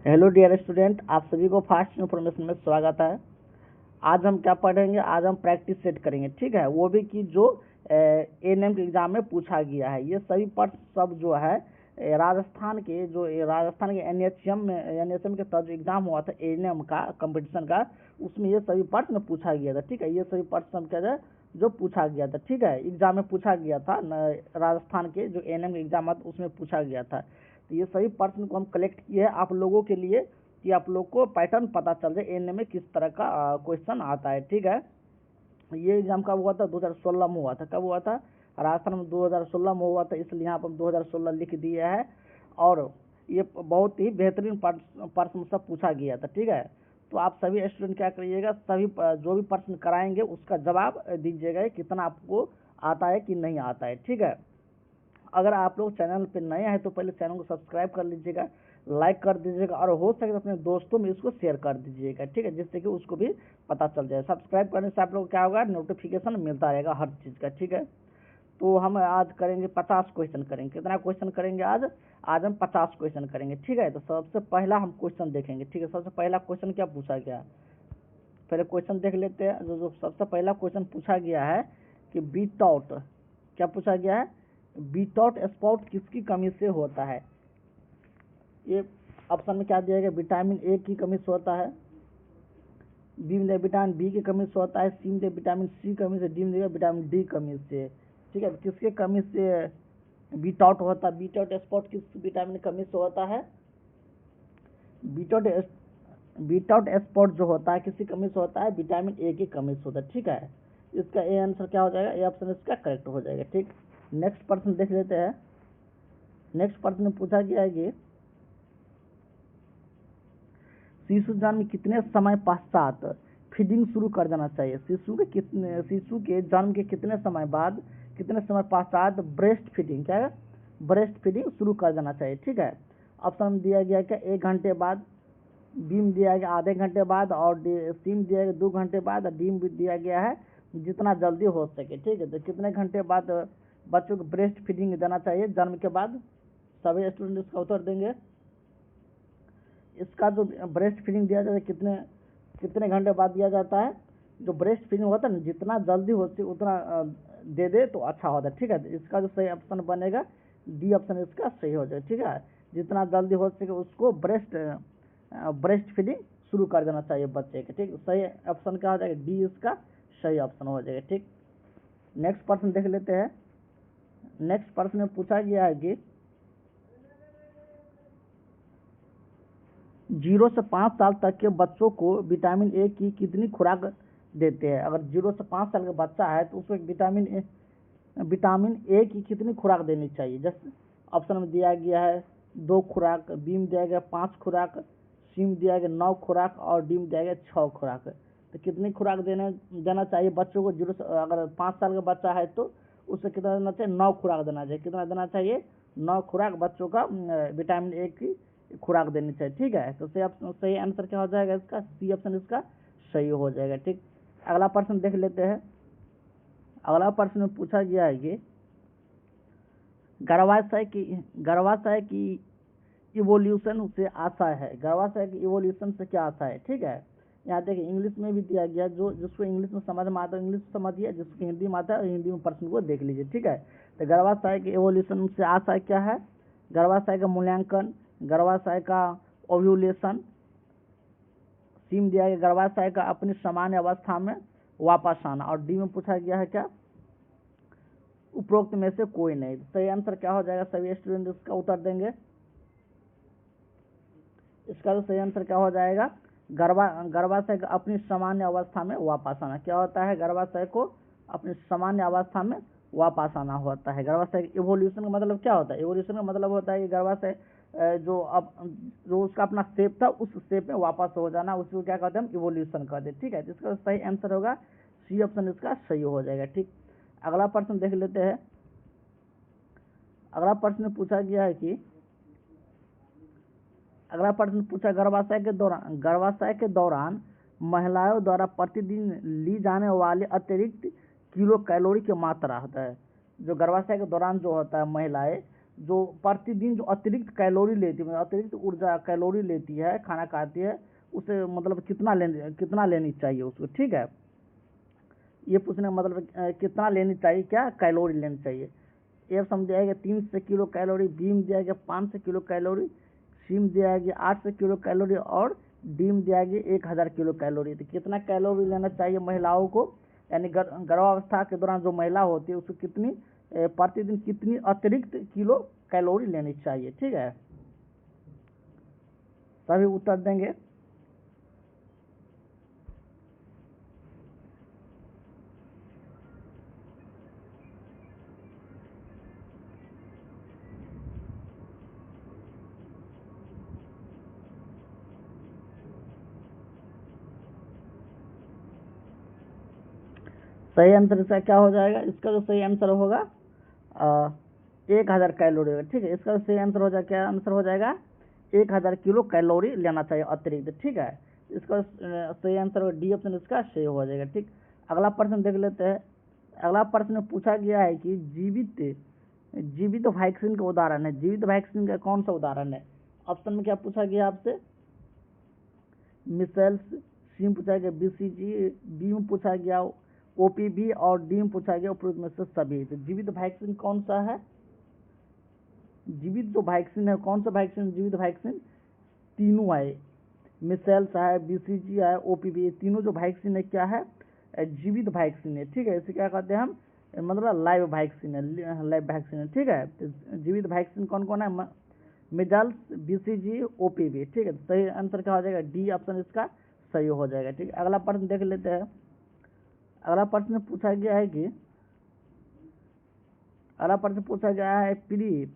Hello dear student, आप सभी को फास्ट इन्फॉर्मेशन में स्वागत है। आज हम क्या पढ़ेंगे? आज हम प्रैक्टिस सेट करेंगे, ठीक है। वो भी कि जो एएनएम के एग्जाम में पूछा गया है। ये सभी प्रश्न सब जो है राजस्थान के एनएचएम के तहत जो एग्जाम हुआ था एएनएम का कंपटीशन का, उसमें ये सभी प्रश्न पूछा गया था, ठीक है। ये सभी प्रश्न हम क्या है जो पूछा गया था, ठीक है, एग्जाम में पूछा गया था। राजस्थान के जो एएनएम के एग्जाम था उसमें पूछा गया था। तो ये सभी प्रश्न को हम कलेक्ट किए हैं आप लोगों के लिए कि आप लोग को पैटर्न पता चल जाए एएनएम में किस तरह का क्वेश्चन आता है, ठीक है। ये एग्जाम कब हुआ था? 2016 में हुआ था। कब हुआ था? राजस्थान में 2016 में हुआ था, इसलिए यहाँ पर हम 2016 लिख दिए है। और ये बहुत ही बेहतरीन प्रश्न सब पूछा गया था, ठीक है। तो आप सभी स्टूडेंट क्या करिएगा, सभी जो भी प्रश्न कराएंगे उसका जवाब दीजिएगा कितना आपको आता है कि नहीं आता है, ठीक है। अगर आप लोग चैनल पे नए हैं तो पहले चैनल को सब्सक्राइब कर लीजिएगा, लाइक कर दीजिएगा और हो सके तो अपने दोस्तों में इसको शेयर कर दीजिएगा, ठीक है, जिससे कि उसको भी पता चल जाए। सब्सक्राइब करने से आप लोग क्या होगा, नोटिफिकेशन मिलता रहेगा हर चीज़ का, ठीक है। तो हम आज करेंगे 50 क्वेश्चन करेंगे। कितना क्वेश्चन करेंगे आज? आज हम 50 क्वेश्चन करेंगे, ठीक है। तो सबसे पहला हम क्वेश्चन देखेंगे, ठीक है। सबसे पहला क्वेश्चन क्या पूछा गया, पहले क्वेश्चन देख लेते हैं। जो सबसे पहला क्वेश्चन पूछा गया है कि बीटआउट, क्या पूछा गया है? बीटआउट स्पॉट किसकी कमी से होता है? ये ऑप्शन में क्या दिया गया? विटामिन ए की कमी से होता है, बी में विटामिन बी की कमी से होता है, सी में विटामिन सी की कमी से, डी में विटामिन डी कमी से, ठीक है। किसके कमी से बीटआउट होता है? बीटआउट स्पॉट किस विटामिन की कमी से होता है? बीटआउट स्पॉट जो होता है किसी कमी से होता है? विटामिन ए की कमी से होता है, ठीक है। इसका ए आंसर क्या हो जाएगा? ए ऑप्शन इसका करेक्ट हो जाएगा, ठीक। नेक्स्ट प्रश्न देख लेते हैं। नेक्स्ट प्रश्न में पूछा गया है कि शिशु जन्म कितने समय पश्चात फीडिंग शुरू कर देना चाहिए? शिशु के जन्म के कितने समय बाद, कितने समय पश्चात ब्रेस्ट फीडिंग, क्या है, ब्रेस्ट फीडिंग शुरू कर देना चाहिए, ठीक है। ऑप्शन दिया गया क्या? 1 घंटे बाद, बी में दिया गया आधे घंटे बाद, और सी में दिया गया 2 घंटे बाद, और डी में दिया गया है जितना जल्दी हो सके, ठीक है। तो कितने घंटे बाद बच्चों को ब्रेस्ट फीडिंग देना चाहिए जन्म के बाद? सभी स्टूडेंट इसका उत्तर देंगे। इसका जो ब्रेस्ट फीडिंग दिया जाता है कितने घंटे बाद दिया जाता है? जो ब्रेस्ट फीडिंग होता है ना, जितना जल्दी हो सके उतना दे दे तो अच्छा होता है, ठीक है। इसका जो सही ऑप्शन बनेगा डी ऑप्शन इसका सही हो जाएगा, ठीक है। जितना जल्दी हो सके उसको ब्रेस्ट फीडिंग शुरू कर देना चाहिए बच्चे के, ठीक। सही ऑप्शन क्या हो जाएगा? डी इसका सही ऑप्शन हो जाएगा, ठीक। नेक्स्ट प्रश्न देख लेते हैं। नेक्स्ट प्रश्न में पूछा गया है कि 0 से 5 साल तक के बच्चों को विटामिन ए की कितनी खुराक देते हैं? अगर 0 से 5 साल का बच्चा है तो उसको विटामिन ए की कितनी खुराक देनी चाहिए? जैसे ऑप्शन में दिया गया है 2 खुराक, बी में दिया गया 5 खुराक, सी में दिया गया 9 खुराक, और डी में दिया गया 6 खुराक। तो कितनी खुराक देना चाहिए बच्चों को? अगर 5 साल का बच्चा है तो उसे कितना देना चाहिए? 9 खुराक देना चाहिए। कितना देना चाहिए? 9 खुराक बच्चों का विटामिन ए की खुराक देनी चाहिए, ठीक है। तो सही आंसर क्या हो जाएगा इसका? सी ऑप्शन इसका सही हो जाएगा, ठीक। अगला प्रश्न देख लेते हैं। अगला प्रश्न में पूछा गया है कि गर्भाशय की इवोल्यूशन से आशा है। गर्भाशय की इवोल्यूशन से क्या आशा है, ठीक है। यहाँ देखिए इंग्लिश में भी दिया गया, जिसको इंग्लिश में समझ में आता है इंग्लिश समझिए, जिसको हिंदी में आता है हिंदी में प्रश्न को देख लीजिए, ठीक है। तो गर्भाशय की इवोल्यूशन से आशा क्या है? गर्भाशय का मूल्यांकन, गर्भाशय का ओव्यूलेशन, सी में दिया गया गर्भाशय का अपनी सामान्य अवस्था में वापस आना, और डी में पूछा गया है क्या? उपरोक्त में से कोई नहीं। सही आंसर क्या हो जाएगा? सभी स्टूडेंट इसका उत्तर देंगे। इसका तो सही आंसर क्या हो जाएगा? गर्भाशय को अपनी सामान्य अवस्था में वापस आना। क्या होता है? गर्भाशय को अपनी सामान्य अवस्था में वापस आना होता है। गर्भाशय इवोल्यूशन का मतलब क्या होता है? इवोल्यूशन का मतलब होता है कि गर्भाशय जो उसका अपना शेप था उस शेप में वापस हो जाना, उसको क्या कहते हैं? हम इवोल्यूशन कहते हैं, ठीक है। इसका सही आंसर होगा सी ऑप्शन इसका सही हो जाएगा, ठीक। अगला प्रश्न देख लेते हैं। अगला प्रश्न पूछा गया है कि अगला प्रश्न पूछा गर्भाशय के दौरान महिलाओं द्वारा प्रतिदिन ली जाने वाले अतिरिक्त किलो कैलोरी की मात्रा होता है। जो गर्भाशय के दौरान जो होता है महिलाएं जो प्रतिदिन जो अतिरिक्त कैलोरी लेती है, मतलब अतिरिक्त ऊर्जा कैलोरी लेती है, खाना खाती है, उसे मतलब कितना लेनी चाहिए उसको, ठीक है। ये पूछने का मतलब कितना लेनी चाहिए, क्या कैलोरी लेनी चाहिए। ए समझा गया 300 किलो कैलोरी, बी में दिया गया 500 किलो कैलोरी, सी में दिया गया 800 किलो कैलोरी और डी में दिया गया 1000 किलो कैलोरी। तो कितना कैलोरी लेना चाहिए महिलाओं को, यानी गर्भावस्था के दौरान जो महिला होती है उसको कितनी प्रतिदिन कितनी अतिरिक्त किलो कैलोरी लेनी चाहिए, ठीक है। सभी उत्तर देंगे। सही आंसर इसका क्या हो जाएगा, इसका जो सही आंसर होगा 1000 कैलोरी होगा, ठीक है। इसका सही आंसर हो जाएगा, क्या आंसर हो जाएगा, 1000 किलो कैलोरी लेना चाहिए अतिरिक्त, ठीक है। इसका सही आंसर डी ऑप्शन इसका सही हो जाएगा, ठीक। अगला प्रश्न देख लेते हैं। अगला प्रश्न पूछा गया है कि जीवित वैक्सीन का उदाहरण है, जीवित वैक्सीन का कौन सा उदाहरण है। ऑप्शन में क्या पूछा गया आपसे, मिसेल्स, सी में पूछा गया बीसीजी, बी में पूछा गया ओपीवी और डी में पूछा गया उपरोक्त में से सभी। तो जीवित वैक्सीन कौन सा है, जीवित जो वैक्सीन है कौन सा वैक्सीन, जीवित वैक्सीन तीनों है, मिसेल्स है, बीसीजी है, ओपीवी, ये तीनों जो वैक्सीन है क्या है, जीवित वैक्सीन है, ठीक है। इसे क्या कहते हैं हम, मतलब लाइव वैक्सीन है, लाइव वैक्सीन है, ठीक है। तो जीवित वैक्सीन कौन कौन है, मिजल्स, बीसीजी, ओपीवी, ठीक है। सही आंसर क्या हो जाएगा, डी ऑप्शन इसका सही हो जाएगा, ठीक है। अगला प्रश्न देख लेते हैं। अगला प्रश्न पूछा गया है कि अगला प्रश्न पूछा गया है प्री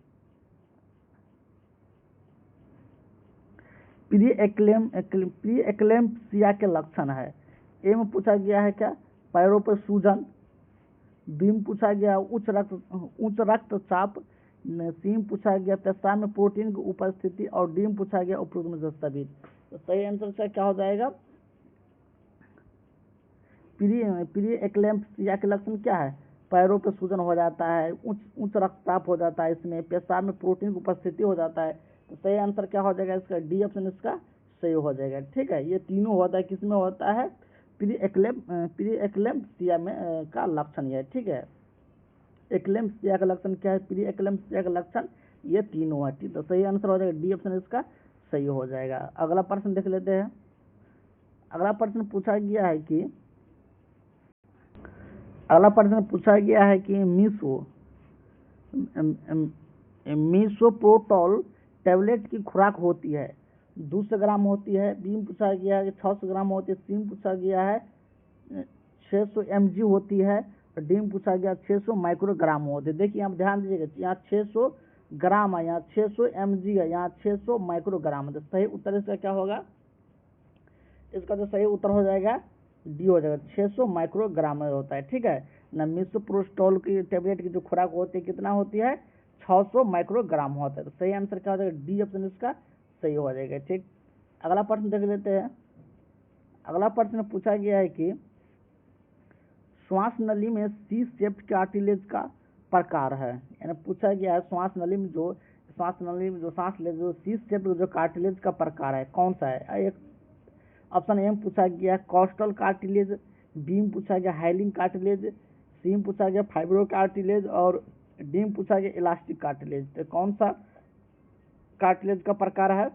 एक्लेम्पसिया के लक्षण है। ए में पूछा गया है क्या, पैरों पर सूजन, बी में पूछा गया उच्च रक्तचाप, सी में पूछा गया पेशाब में प्रोटीन की उपस्थिति और डी में पूछा गया उपरोक्त में से सभी। तो सही आंसर से क्या हो जाएगा, प्री एक्लेम्पसिया के लक्षण क्या है, पैरों पर सूजन हो जाता है, उच्च रक्तचाप हो जाता है, इसमें पेशाब में प्रोटीन की उपस्थिति हो जाता है। तो सही आंसर क्या हो जाएगा इसका, डी ऑप्शन इसका सही हो जाएगा, ठीक है। ये तीनों होता है, किसमें होता है, प्री एक्लेम्पसिया में का लक्षण है, ठीक है। एक्लेम्पसिया का लक्षण क्या है, प्री एक्लेम्पसिया का लक्षण ये तीनों है, ठीक। तो सही आंसर हो जाएगा डी ऑप्शन इसका सही हो जाएगा। अगला प्रश्न देख लेते हैं। अगला प्रश्न पूछा गया है कि मीसोप्रोटोल टैबलेट की खुराक होती है 200 ग्राम होती है, बी में पूछा गया है 600 ग्राम होती है, सी में पूछा गया है 600 mg होती है और डी में पूछा गया 600 माइक्रोग्राम होती है। देखिए यहाँ ध्यान दीजिएगा, यहाँ 600 ग्राम है, यहाँ 600 mg है, यहाँ 600 माइक्रोग्राम है। तो सही उत्तर इसका क्या होगा, इसका जो सही उत्तर हो जाएगा डी हो जाएगा, 600 माइक्रोग्राम होता है, ठीक है ना। मिसोप्रोस्टोल की टेबलेट की जो खुराक होती है कितना होती है, 600 माइक्रोग्राम होता है। तो सही आंसर क्या हो जाएगा, डी ऑप्शन इसका सही हो जाएगा, ठीक। अगला प्रश्न देख लेते हैं। अगला प्रश्न पूछा गया है कि श्वास नली में सी शेप्ड कार्टिलेज का प्रकार है, यानी पूछा गया है श्वास नली में जो सांस ले जो सी शेप्ड जो कार्टिलेज का प्रकार है कौन सा है। एक ऑप्शन ए में पूछा गया कॉस्टल कार्टिलेज, बी में पूछा गया हाइलिंग कार्टिलेज, सी में पूछा गया फाइब्रो कार्टिलेज और डी में पूछा गया इलास्टिक कार्टिलेज। तो कौन सा कार्टिलेज का प्रकार है,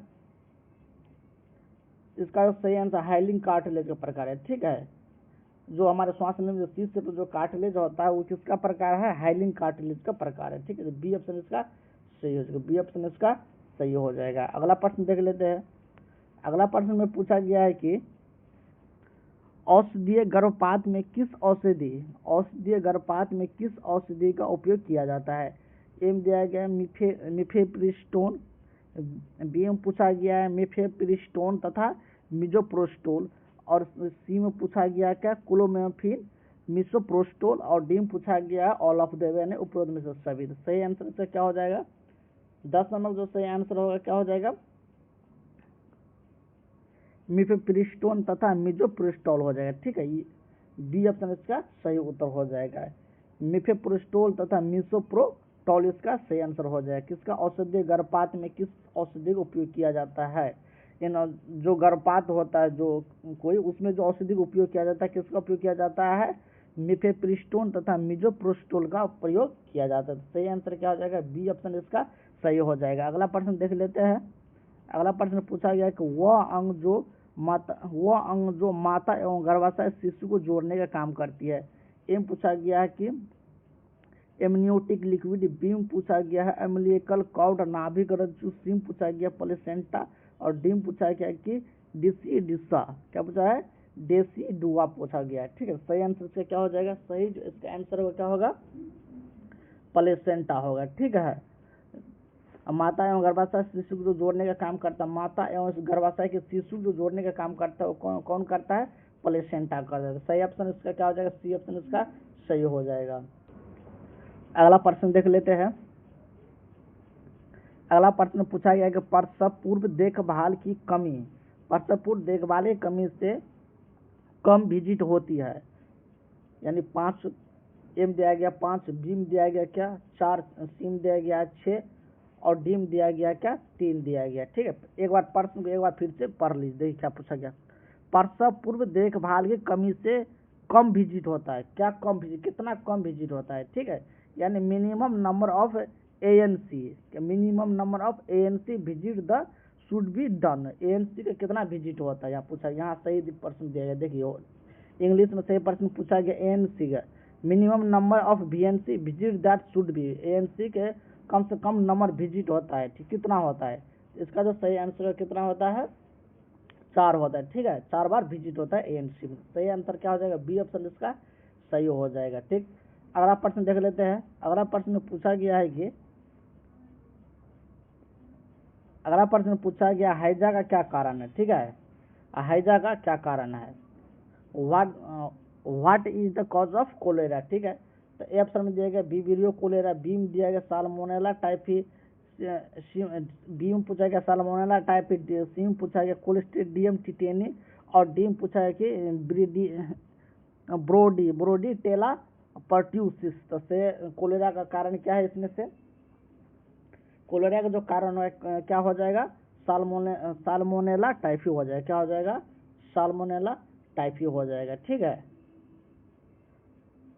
इसका सही आंसर हाइलिंग कार्टिलेज का प्रकार है, ठीक है। जो हमारे श्वास नली में जो सी शेप्ड जो कार्टिलेज होता है वो किसका प्रकार है, हाइलिंग कार्टिलेज का प्रकार है, ठीक है। बी ऑप्शन इसका सही हो जाएगा, बी ऑप्शन इसका सही हो जाएगा। अगला प्रश्न देख लेते हैं। अगला प्रश्न में पूछा गया है कि औषधीय गर्भपात में किस औषधि का उपयोग किया जाता है। ए में दिया गया मिफेप्रिस्टोन, बी में पूछा गया है मिफेप्रिस्टोन तथा मिजोप्रोस्टोल और सी में पूछा गया क्या क्लोमिफेन, मिसोप्रोस्टोल और डी में पूछा गया ऑल ऑफ द यानी उपरोक्त में से सभी। तो सही आंसर से क्या हो जाएगा, 10 नंबर जो सही आंसर होगा क्या हो जाएगा, मिफेप्रिस्टोन तथा मिजोप्रोस्टोल हो जाएगा, ठीक है। डी ऑप्शन इसका सही उत्तर हो जाएगा, मिफेप्रिस्टोल तथा मिसोप्रोस्टोल टॉल इसका सही आंसर हो जाएगा। किसका औषधीय गर्भपात में किस औषधि का उपयोग किया जाता है? इन जो गर्भपात होता है जो कोई, उसमें जो औषधि का उपयोग किया जाता है, किसका उपयोग किया जाता है? मिफेप्रिस्टोन तथा मिजोप्रोस्टोल का प्रयोग किया जाता है। सही आंसर क्या हो जाएगा? बी ऑप्शन इसका सही हो जाएगा। अगला प्रश्न देख लेते हैं। अगला प्रश्न पूछा गया कि वह अंग जो माता एवं गर्भाशय शिशु को जोड़ने का काम करती है। एम पूछा गया है कि एमनियोटिक लिक्विड, बीम पूछा गया है एमलिकल कॉर्ड नाभिक रज्जु, सीम पूछा गया प्लेसेंटा और डीम पूछा गया कि डिसिडुआ। क्या पूछा है? डेसिडुआ पूछा गया है। ठीक है, सही आंसर से क्या हो जाएगा? सही जो इसका आंसर होगा क्या होगा? प्लेसेंटा होगा। ठीक है, माता एवं गर्भाशय शिशु को जो जोड़ने का काम करता है, माता एवं गर्भाशय के शिशु जो जोड़ने का काम करता है वो कौन करता है? प्लेसेंटा करता है। सही ऑप्शन इसका क्या हो जाएगा? सी ऑप्शन इसका सही हो जाएगा। अगला प्रश्न देख लेते हैं। अगला प्रश्न पूछा गया कि प्रसव पूर्व देखभाल की कमी, प्रसव पूर्व देखभाल की कमी से कम विजिट होती है। यानी 5 एम दिया गया, 5 बीम दिया गया क्या, 4 सीम दिया गया, 6 और डीम दिया गया क्या, 3 दिया गया। ठीक है, एक बार प्रश्न को एक बार फिर से पढ़ लीजिए, देखिए क्या पूछा गया। प्रसव पूर्व देखभाल की कमी से कम विजिट होता है। क्या कम विजिट? कितना कम विजिट होता है? ठीक है, यानी minimum number of ANC, minimum number of ANC visit the should be done. ANC का कितना विजिट होता है यहाँ पूछा। यहाँ सही प्रश्न दिया गया, देखिए इंग्लिश में सही प्रश्न पूछा गया ANC का minimum number of VNC visit that should be. ANC के कम से कम नंबर विजिट होता है। ठीक, कितना होता है? इसका जो सही आंसर कितना होता है? 4 होता है। ठीक है, 4 बार विजिट होता है ANC में। सही आंसर क्या हो जाएगा? बी ऑप्शन इसका सही हो जाएगा। ठीक, अगला प्रश्न देख लेते हैं। अगला प्रश्न पूछा गया है कि अगला प्रश्न पूछा गया हैजा का क्या कारण है। ठीक है, हैजा का क्या कारण है? What is the cause of cholera. ठीक है, तो ए ऑप्शन में दिया गया वीबरियो कोलेरा, बीम दिया गया साल्मोनेला टाइफी, बीम पूछा गया साल्मोनेला टाइफी, सीम पूछा गया कोलिस्ट्रीडियम टिटेनी और डीम पूछा है कि ब्रोडी टेला पर्ट्यूसिस। तो से कोलेरा का कारण क्या है? इसमें से कोलेरा का जो कारण है क्या हो जाएगा? साल्मोनेला टाइफी हो जाएगा। क्या हो जाएगा? साल्मोनेला टाइफी हो जाएगा। ठीक है,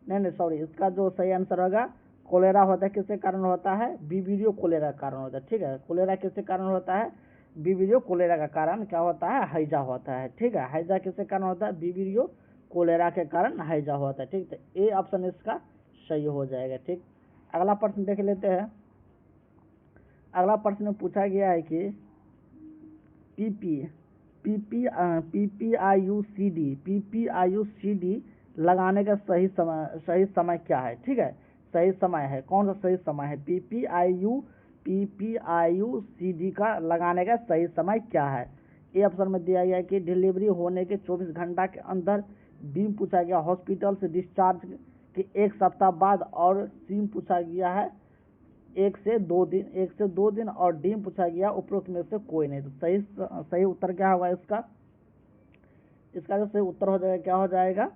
नहीं सॉरी, इसका जो सही आंसर होगा कोलेरा होता है किसके कारण होता है? वीबरियो कोलेरा का कारण होता है। ठीक है, कोलेरा किसके कारण होता है? वीबरियो कोलेरा का कारण क्या होता है? हैजा होता है। ठीक है, हैजा किसके कारण होता है? वीबरियो कोलेरा के कारण हैजा होता है। ठीक, तो ए ऑप्शन इसका सही हो जाएगा। ठीक, अगला प्रश्न देख लेते हैं। अगला प्रश्न पूछा गया है कि PPIUCD लगाने का सही समय क्या है? ठीक है, सही समय है, कौन सा सही समय है? PPIUCD का लगाने का सही समय क्या है? ए ऑप्शन में दिया गया कि डिलीवरी होने के 24 घंटा के अंदर, बीम पूछा गया हॉस्पिटल से डिस्चार्ज के 1 सप्ताह बाद और सीम पूछा गया है 1 से 2 दिन और डीम पूछा गया उपरोक्त में से कोई नहीं। तो सही उत्तर क्या होगा इसका? इसका जो सही उत्तर हो जाएगा क्या हो जाएगा?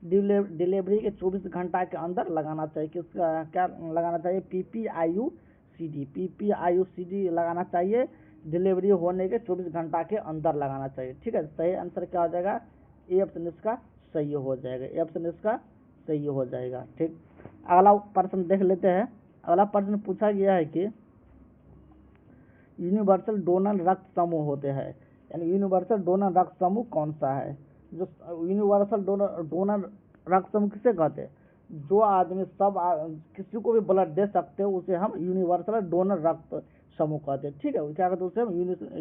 डिलीवरी के 24 घंटा के अंदर लगाना चाहिए। किसका क्या लगाना चाहिए? PPIUCD लगाना चाहिए। डिलीवरी होने के 24 घंटा के अंदर लगाना चाहिए। ठीक है, सही आंसर क्या हो जाएगा? ए ऑप्शन इसका सही हो जाएगा। ए ऑप्शन इसका सही हो जाएगा। ठीक, अगला प्रश्न देख लेते हैं। अगला प्रश्न पूछा गया है कि यूनिवर्सल डोनर रक्त समूह होते हैं। यानी यूनिवर्सल डोनर रक्त समूह कौन सा है? जो यूनिवर्सल डोनर रक्त समूह किसे कहते हैं? जो आदमी किसी को भी ब्लड दे सकते हो उसे हम यूनिवर्सल डोनर रक्त समूह कहते हैं। ठीक है, क्या कहते हैं? उसे हम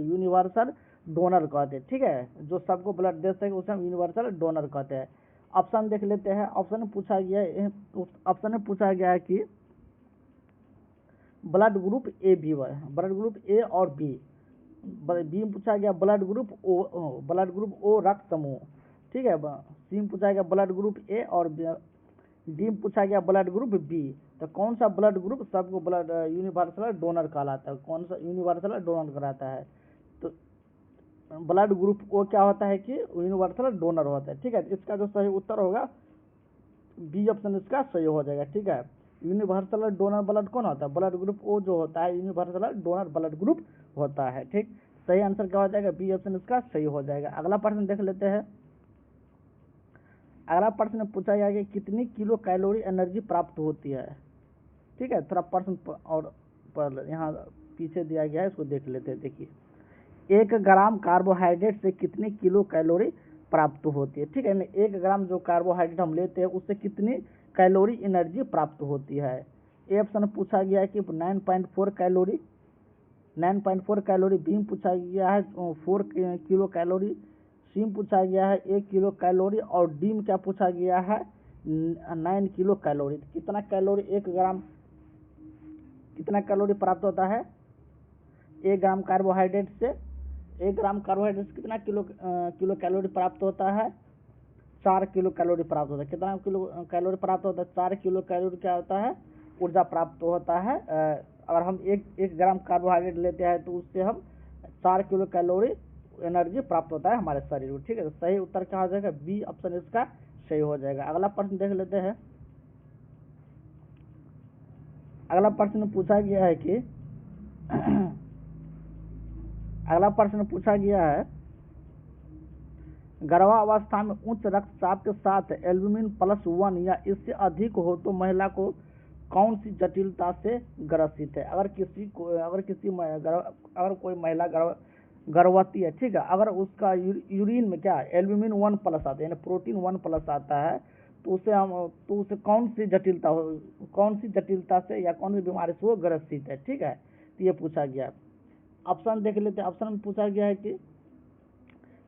यूनिवर्सल डोनर कहते हैं। ठीक है, जो सबको ब्लड दे सके उसे हम यूनिवर्सल डोनर कहते हैं। ऑप्शन देख लेते हैं। ऑप्शन में पूछा गया है कि blood group A B, blood group A और बी। बी में पूछा गया ब्लड ग्रुप ओ रक्त समूह। ठीक है, सी में पूछा गया ब्लड ग्रुप ए और डी में पूछा गया ब्लड ग्रुप बी। तो कौन सा ब्लड ग्रुप सबको ब्लड यूनिवर्सल डोनर कहलाता है? कौन सा यूनिवर्सल डोनर कहलाता है? तो ब्लड ग्रुप ओ क्या होता है कि यूनिवर्सल डोनर होता है। ठीक है, इसका जो सही उत्तर होगा बी ऑप्शन इसका सही हो जाएगा। ठीक है, यूनिवर्सल डोनर ब्लड कौन होता है? ब्लड ग्रुप ओ जो होता है यूनिवर्सल डोनर ब्लड ग्रुप होता है। ठीक, सही आंसर क्या हो जाएगा? बी ऑप्शन इसका सही हो जाएगा। अगला प्रश्न देख लेते हैं। अगला प्रश्न पूछा गया कि कितनी किलो कैलोरी एनर्जी प्राप्त होती है। ठीक है, थोड़ा प्रश्न और पर यहाँ पीछे दिया गया है, इसको देख लेते हैं। देखिए, 1 ग्राम कार्बोहाइड्रेट से कितनी किलो कैलोरी प्राप्त होती है। ठीक है, 1 ग्राम जो कार्बोहाइड्रेट हम लेते हैं उससे कितनी कैलोरी एनर्जी प्राप्त होती है। ए ऑप्शन पूछा गया है कि 9.4 कैलोरी, 9.4 कैलोरी। बी में पूछा गया है 4 किलो कैलोरी। सी में पूछा गया है 1 किलो कैलोरी। और डी में क्या पूछा गया है? 9 किलो कैलोरी। कितना कैलोरी 1 ग्राम, कितना कैलोरी प्राप्त होता है? 1 ग्राम कार्बोहाइड्रेट से, 1 ग्राम कार्बोहाइड्रेट से कितना किलो कैलोरी प्राप्त होता है? 4 किलो कैलोरी प्राप्त होता है। कितना किलो कैलोरी प्राप्त होता है? 4 किलो कैलोरी क्या होता है? ऊर्जा प्राप्त होता है। अगर हम एक ग्राम कार्बोहाइड्रेट लेते हैं तो उससे हम 4 किलो कैलोरी एनर्जी प्राप्त होता है हमारे शरीर को। ठीक है, तो सही उत्तर क्या हो जाएगा? बी ऑप्शन इसका सही हो जाएगा। अगला प्रश्न देख लेते हैं। अगला प्रश्न पूछा गया है कि अगला प्रश्न पूछा गया है गर्भावस्था में उच्च रक्तचाप के साथ एल्ब्यूमिन +1 या इससे अधिक हो तो महिला को कौन सी जटिलता से ग्रसित है। अगर कोई महिला गर्भवती है, ठीक है, अगर उसका यूरिन में क्या एल्ब्यूमिन 1+ आता है, यानी प्रोटीन 1+ आता है, तो उसे कौन सी जटिलता से या कौन सी बीमारी से वो ग्रसित है। ठीक है, तो ये पूछा गया। ऑप्शन देख लेते हैं। ऑप्शन में पूछा गया है कि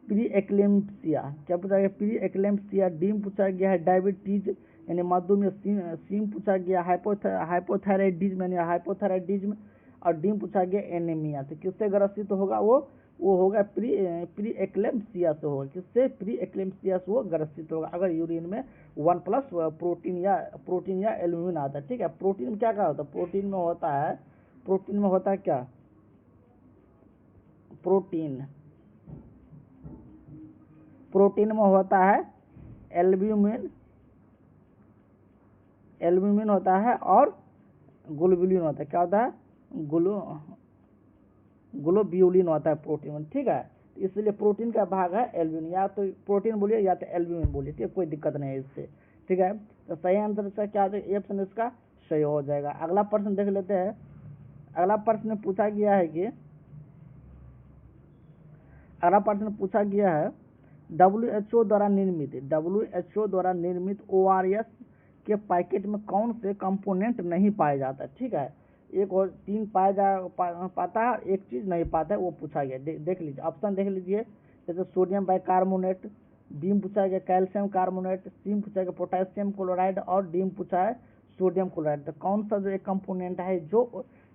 प्री एक्लेम्पसिया, क्या पूछा गया? Pre eclampsia. डी में पूछा गया है डायबिटीज यानी मधुमेह। सी में पूछा गया हाइपोथायराइडिज्म यानी हाइपोथायराइडिज्म। और डी में पूछा गया एनीमिया। तो किससे ग्रसित होगा? वो होगा प्री एक्लेम्पसिया से होगा। किससे? प्री एक्लेम्पसिया से वो ग्रसित होगा अगर यूरिन में 1+ प्रोटीन या एल्ब्यूमिन आता है। ठीक है, प्रोटीन में क्या क्या होता है? प्रोटीन में होता है क्या? प्रोटीन में होता है एल्ब्यूमिन होता है और ग्लोब्यूलिन होता है। क्या होता है? ग्लोब्यूलिन होता है प्रोटीन में। ठीक है, इसलिए प्रोटीन का भाग है एल्ब्यूमिन। या तो प्रोटीन बोलिए या तो एल्ब्यूमिन बोलिए, ठीक है, कोई दिक्कत नहीं है इससे। ठीक है, तो सही आंसर इसका क्या हो जाएगा? ऑप्शन इसका सही हो जाएगा। अगला प्रश्न देख लेते हैं। अगला प्रश्न पूछा गया है WHO द्वारा निर्मित ORS के पैकेट में कौन से कंपोनेंट नहीं पाए जाता है। ठीक है, एक और 3 पाता है, एक चीज नहीं पाता है, वो पूछा गया। देख लीजिए, ऑप्शन देख लीजिए। जैसे सोडियम बाइकार्बोनेट, बी में पूछा गया कैल्शियम कार्बोनेट, सी में पूछा गया पोटेशियम क्लोराइड और डी में पूछा है सोडियम क्लोराइड। तो कौन सा जो एक कंपोनेंट है जो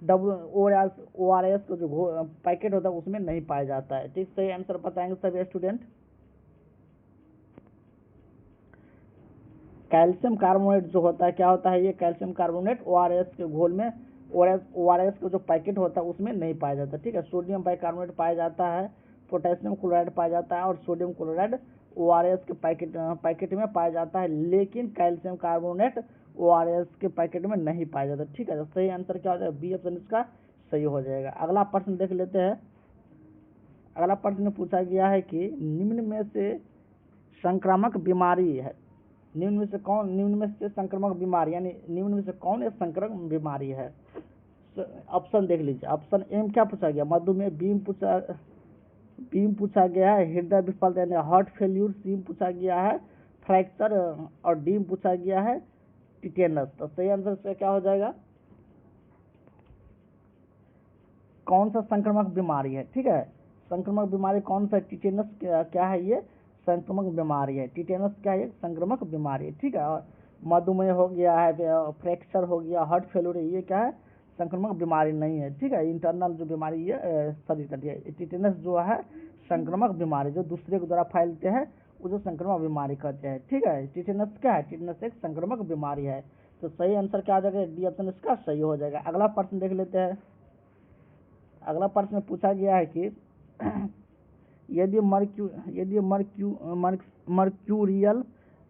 ORS का जो पैकेट होता है उसमें नहीं पाया जाता है। ठीक, सही आंसर बताएंगे सभी स्टूडेंट। कैल्शियम कार्बोनेट जो होता है, क्या होता है ये? कैल्शियम कार्बोनेट ORS के घोल में ORS का जो पैकेट होता है उसमें नहीं पाया जाता। ठीक है, सोडियम बाइकार्बोनेट पाया जाता है, पोटेशियम क्लोराइड पाया जाता है और सोडियम क्लोराइड ORS के पैकेट में पाया जाता है, लेकिन कैल्शियम कार्बोनेट ORS के पैकेट में नहीं पाया जाता। ठीक है, तो सही आंसर क्या हो जाएगा? बी ऑप्शन इसका सही हो जाएगा। अगला प्रश्न देख लेते हैं। अगला प्रश्न पूछा गया है कि निम्न में से संक्रामक बीमारी है, निम्न में से संक्रामक बीमारी यानी निम्न में से कौन एक संक्रामक बीमारी है? ऑप्शन देख लीजिए। ऑप्शन ए में क्या पूछा गया? मधुमेह। बी में पूछा गया है हृदय विफलता यानी हार्ट फेल्यूर। सी में पूछा गया है फ्रैक्चर और डी में पूछा गया है टिटेनस। तो सही आंसर से क्या हो जाएगा? कौन सा संक्रामक बीमारी है? ठीक है, संक्रामक बीमारी कौन सा? टिटेनस क्या है? ये संक्रामक बीमारी है। टिटेनस क्या है? संक्रामक बीमारी है। ठीक है, और मधुमेह हो गया है, फ्रैक्चर हो गया, हार्ट फेल्यूर है, ये क्या है? संक्रामक बीमारी नहीं है। ठीक है, इंटरनल जो बीमारी है शरीर का। टिटेनस जो है संक्रामक बीमारी जो दूसरे के द्वारा फैलते हैं उसे संक्रामक बीमारी कहते हैं। ठीक है, टिटेनस क्या है? टिटेनस एक संक्रामक बीमारी है। तो सही आंसर क्या आ जाएगा? डी ऑप्शन इसका सही हो जाएगा। अगला प्रश्न देख लेते हैं। अगला प्रश्न पूछा गया है कि यदि मर्क्यूरियल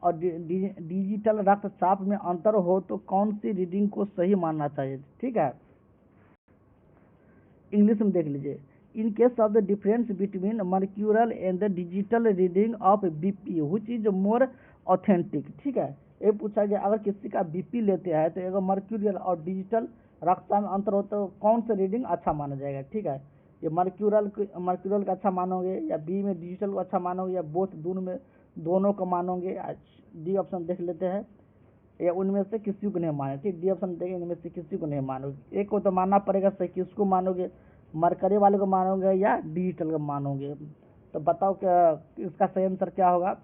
और डिजिटल रक्तचाप में अंतर हो तो कौन सी रीडिंग को सही मानना चाहिए? ठीक है, इंग्लिश में देख लीजिए। In case of the difference between mercurial and the digital reading of BP which is more authentic. ठीक है, ये पूछा गया अगर किसी का बीपी लेते हैं तो एक मर्क्यूरियल और डिजिटल रक्तचाप में अंतर हो तो कौन सा रीडिंग अच्छा माना जाएगा? ठीक है, ये मर्क्यूरल का अच्छा मानोगे या बी में डिजिटल को अच्छा मानोगे या बोथ दोनों को मानोगे? डी ऑप्शन देख लेते हैं, या उनमें से किसी को नहीं माने। ठीक, डी ऑप्शन देखें, इनमें से किसी को नहीं मानोगे। एक को तो मानना पड़ेगा, सही किसको मानोगे? मरकरी वाले को मानोगे या डिजिटल को मानोगे? तो बताओ क्या इसका सही आंसर क्या होगा?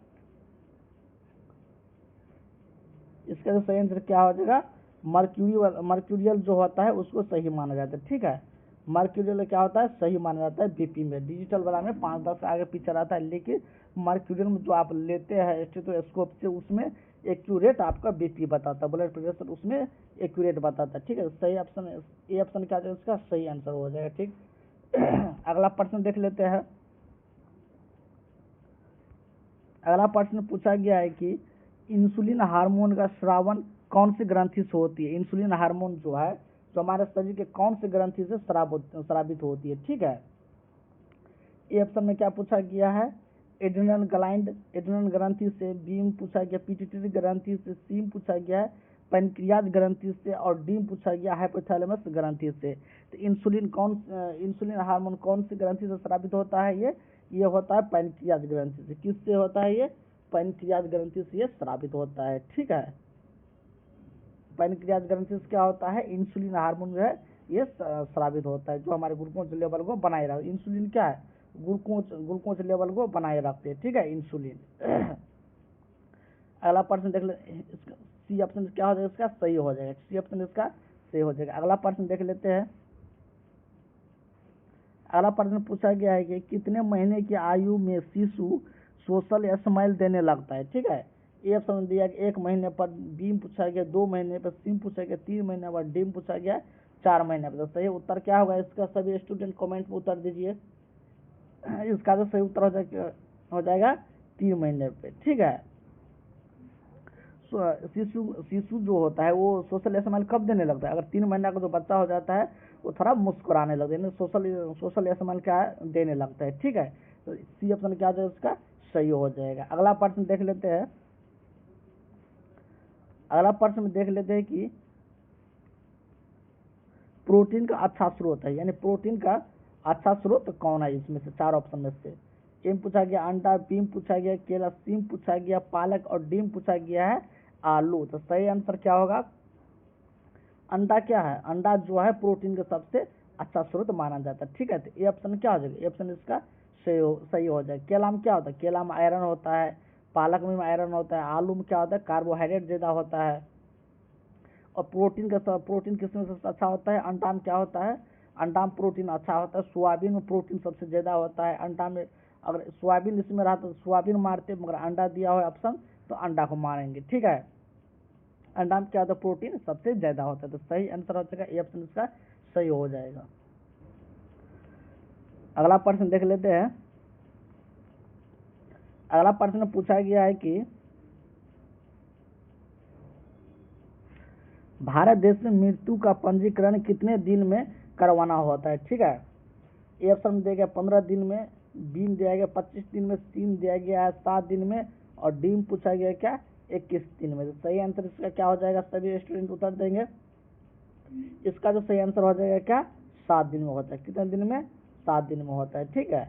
इसका जो सही आंसर क्या हो जाएगा? मर्क्यूरियल जो होता है उसको सही माना जाता है। ठीक है, मर्क्यूरियल क्या होता है? सही माना जाता है बीपी में। डिजिटल वाला में 5-10 आगे पीछे रहता है, लेकिन मर्क्यूरियल में जो आप लेते हैं स्टेथोस्कोप से उसमें एक्यूरेट आपका बीपी बताता है, ब्लड प्रेशर उसमें एक्यूरेट बताता है। ठीक है, सही ऑप्शन ए ऑप्शन क्या है इसका सही आंसर हो जाएगा। ठीक, अगला प्रश्न देख लेते हैं। अगला प्रश्न पूछा गया है कि इंसुलिन हार्मोन का स्रावन कौन सी ग्रंथि से होती है? इंसुलिन हार्मोन जो है तो हमारे शरीर के कौन सी ग्रंथि से स्रावित होती है? ठीक है, ए ऑप्शन में क्या पूछा गया है? एड्रिनल ग्रंथि से, बी में पूछा गया पिट्यूटरी ग्रंथि से, सी में पूछा गया है पैनक्रियाज ग्रंथि से, और डी में पूछा गया हाइपोथैलेमस ग्रंथि से। तो इंसुलिन हार्मोन कौन सी ग्रंथि से स्रावित होता है? ये होता है पैनक्रियाज ग्रंथि से। किससे होता है? ये पैनक्रियाज ग्रंथि से ये स्रावित होता है। ठीक है, पैनक्रियाज ग्रंथि से क्या होता है? इंसुलिन हार्मोन जो है ये स्रावित होता है, जो हमारे ग्लूकोज लेवल को बनाए रखता है। इंसुलिन क्या है? ग्लूकोज लेवल को बनाए रखते हैं। ठीक है, इंसुलिन। अगला प्रश्न देख ले, सी ऑप्शन क्या हो जाएगा? इसका सही हो जाएगा। सी ऑप्शन इसका सही हो जाएगा। अगला प्रश्न देख लेते हैं। अगला प्रश्न पूछा गया है कि कितने महीने की आयु में शिशु सोशल स्माइल देने लगता है? ठीक है, ए ऑप्शन दिया कि 1 महीने पर, बी में पूछा गया 2 महीने पर, सी में पूछा गया 3 महीने पर, डी में पूछा गया 4 महीने पर। तो सही उत्तर क्या होगा इसका? सभी स्टूडेंट कमेंट में उत्तर दीजिए। इसका जो सही उत्तर हो जाएगा 3 महीने पे। ठीक है, शिशु जो होता है वो सोशल स्माइल कब देने लगता है? अगर 3 महीने का जो बच्चा हो जाता है वो थोड़ा मुस्कुराने लगता है, सोशल स्माइल क्या देने लगता है। ठीक है, तो सी ऑप्शन क्या है इसका सही हो जाएगा। अगला प्रश्न देख लेते हैं। अगला प्रश्न में देख लेते हैं कि प्रोटीन का अच्छा स्रोत है, यानी प्रोटीन का अच्छा स्रोत कौन है? इसमें से 4 ऑप्शन में से ए में पूछा गया अंडा, बी में पूछा गया केला, सी में पूछा गया पालक, और डी में पूछा गया है आलू। तो सही आंसर क्या होगा? अंडा क्या है? अंडा जो है प्रोटीन का सबसे अच्छा स्रोत माना जाता है। ठीक है, तो ए ऑप्शन क्या हो जाएगा? ए ऑप्शन इसका सही हो जाएगा। केला में क्या होता है? केला में आयरन होता है, पालक में आयरन होता है, आलू में क्या होता है? कार्बोहाइड्रेट ज्यादा होता है, और प्रोटीन किसमें सबसे अच्छा होता है? अंडा में क्या होता है? अंडा में प्रोटीन अच्छा होता है। सोयाबीन में प्रोटीन सबसे ज्यादा होता है। अंडा में अगर सोयाबीन इसमें रहा तो सोयाबीन मारते, मगर अंडा दिया हुआ ऑप्शन तो अंडा को मारेंगे। ठीक है, अंडा में क्या होता है? प्रोटीन सबसे ज्यादा होता है। तो सही आंसर हो जाएगा ए ऑप्शन इसका सही हो जाएगा। अगला प्रश्न देख लेते हैं। अगला प्रश्न पूछा गया है कि भारत देश में मृत्यु का पंजीकरण कितने दिन में करवाना होता है? ठीक है, ए ऑप्शन में दिया गया 15 दिन में, बी में दिया गया 25 दिन में, सी में दिया गया है 7 दिन में, और डी में पूछा गया क्या 21 दिन में। तो सही आंसर इसका क्या हो जाएगा? सभी स्टूडेंट उत्तर देंगे। इसका जो सही आंसर हो जाएगा क्या 7 दिन में होता है। कितने दिन में? 7 दिन में होता है। ठीक है,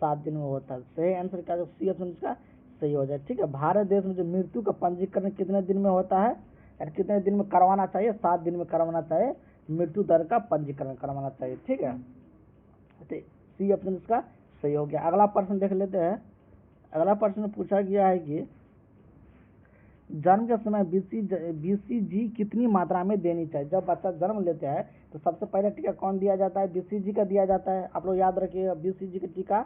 7 दिन में होता है। सही आंसर क्या जो सी ऑप्शन इसका सही हो जाए। ठीक है, भारत देश में जो मृत्यु का पंजीकरण कितने दिन में होता है, और कितने दिन में करवाना चाहिए? 7 दिन में करवाना चाहिए, मृत्यु दर का पंजीकरण करवाना चाहिए। ठीक है, सी ऑप्शन इसका सही हो गया। अगला प्रश्न देख लेते हैं। अगला प्रश्न पूछा गया है कि जन्म के समय बीसीजी कितनी मात्रा में देनी चाहिए? जब बच्चा जन्म लेता है तो सबसे पहले टीका कौन दिया जाता है? बीसीजी का दिया जाता है। आप लोग याद रखिए, बीसीजी का टीका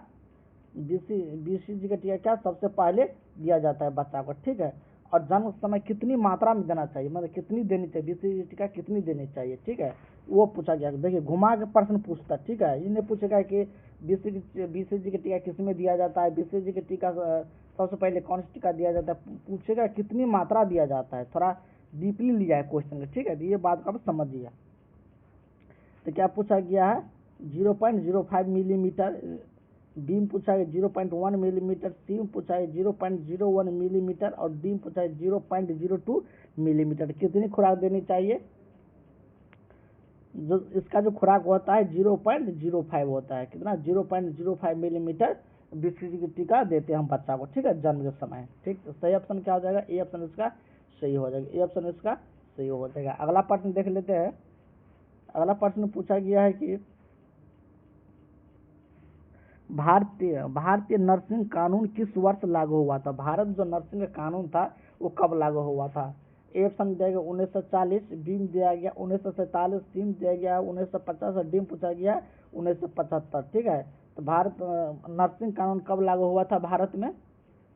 क्या सबसे पहले दिया जाता है बच्चा को। ठीक है, और जन्म समय कितनी मात्रा में देना चाहिए, मतलब कितनी देनी चाहिए, बीसीजी टीका कितनी देनी चाहिए, ठीक है, वो पूछा गया। देखिए घुमा के प्रश्न पूछता, ठीक है, ये नहीं पूछेगा कि बीसीजी का टीका किस में दिया जाता है, बीसीजी का टीका सबसे पहले कौन सा टीका दिया जाता है, पूछेगा कितनी मात्रा दिया जाता है, थोड़ा डीपली लिया है क्वेश्चन का, ठीक है, ये बात को आप समझिए। तो क्या पूछा गया है, 0.05 मिलीमीटर बीम पूछा है, 0.1 मिलीमीटर सीम पूछा है, 0.01 मिलीमीटर और डीम पूछा है 0.02 मिलीमीटर। कितनी खुराक देनी चाहिए, जो इसका जो खुराक होता है 0.05 होता है, कितना 0.05 मिलीमीटर बीसीजी की टीका देते हैं हम बच्चा को, ठीक है, जन्म के समय, ठीक। तो सही ऑप्शन क्या हो जाएगा, ए ऑप्शन इसका सही हो जाएगा, ए ऑप्शन इसका सही हो जाएगा। अगला प्रश्न देख लेते हैं। अगला प्रश्न पूछा गया है कि भारतीय नर्सिंग कानून किस वर्ष लागू हुआ था, भारत जो नर्सिंग का कानून था वो कब लागू हुआ था। ए ऑप्शन दिया गया 1940, बी दिया गया 1947, सी दिया गया 1950 और डी पूछा गया 1975, ठीक है। तो भारत नर्सिंग कानून कब लागू हुआ था भारत में,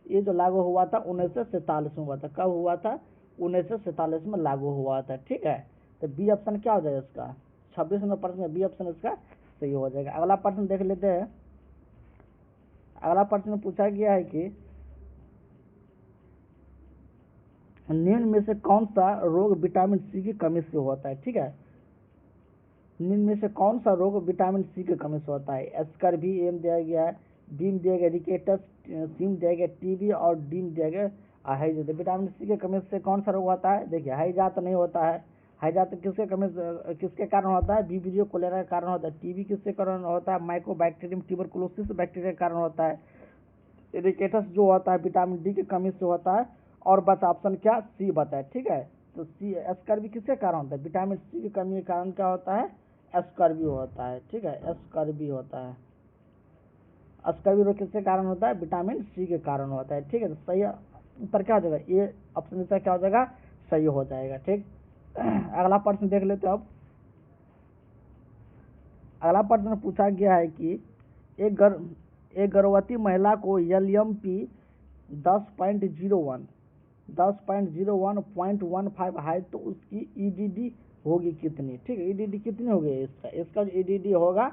ये जो लागू हुआ था 1947 में हुआ था। कब हुआ था, 1947 में लागू हुआ था, ठीक है। तो बी ऑप्शन क्या हो जाएगा इसका, 26 नंबर प्रश्न में बी ऑप्शन इसका सही हो जाएगा। अगला प्रश्न देख लेते हैं। अगला प्रश्न पूछा गया है कि निम्न में से कौन सा रोग विटामिन सी की कमी से होता है, ठीक है, निम्न में से कौन सा रोग विटामिन सी की कमी से होता है। स्कर्वी एम दिया गया है, बीम दिया गया रिकेटस, सीम दिया गया टीबी और डीम दिया गया हाइजा। विटामिन सी की कमी से कौन सा रोग होता है, देखिए हाइजा तो नहीं होता है, हाइजा तो किसके कारण होता है, वीबरियो कोलेरा के कारण होता है। टीबी किसके कारण होता है, माइकोबैक्टीरियम ट्यूबरकुलोसिस बैक्टीरिया के कारण होता है। रिकेटस जो होता है विटामिन डी की कमी से होता है। और बस ऑप्शन क्या सी बताए, ठीक है। तो सी स्कर्वी किसके कारण होता है, विटामिन सी की कमी के कारण क्या होता है, स्कर्वी होता है, ठीक है, स्कर्वी होता है। स्कर्वी रोग किसके कारण होता है, विटामिन सी के कारण होता है, ठीक है। तो सही उत्तर क्या हो जाएगा, ये ऑप्शन इसका क्या हो जाएगा, सही हो जाएगा, ठीक। अगला प्रश्न देख लेते हैं अब। अगला प्रश्न पूछा गया है कि एक गर्भवती महिला को LMP 10.01 है तो उसकी EDD होगी कितनी, ठीक है, EDD कितनी होगी इसका जो EDD होगा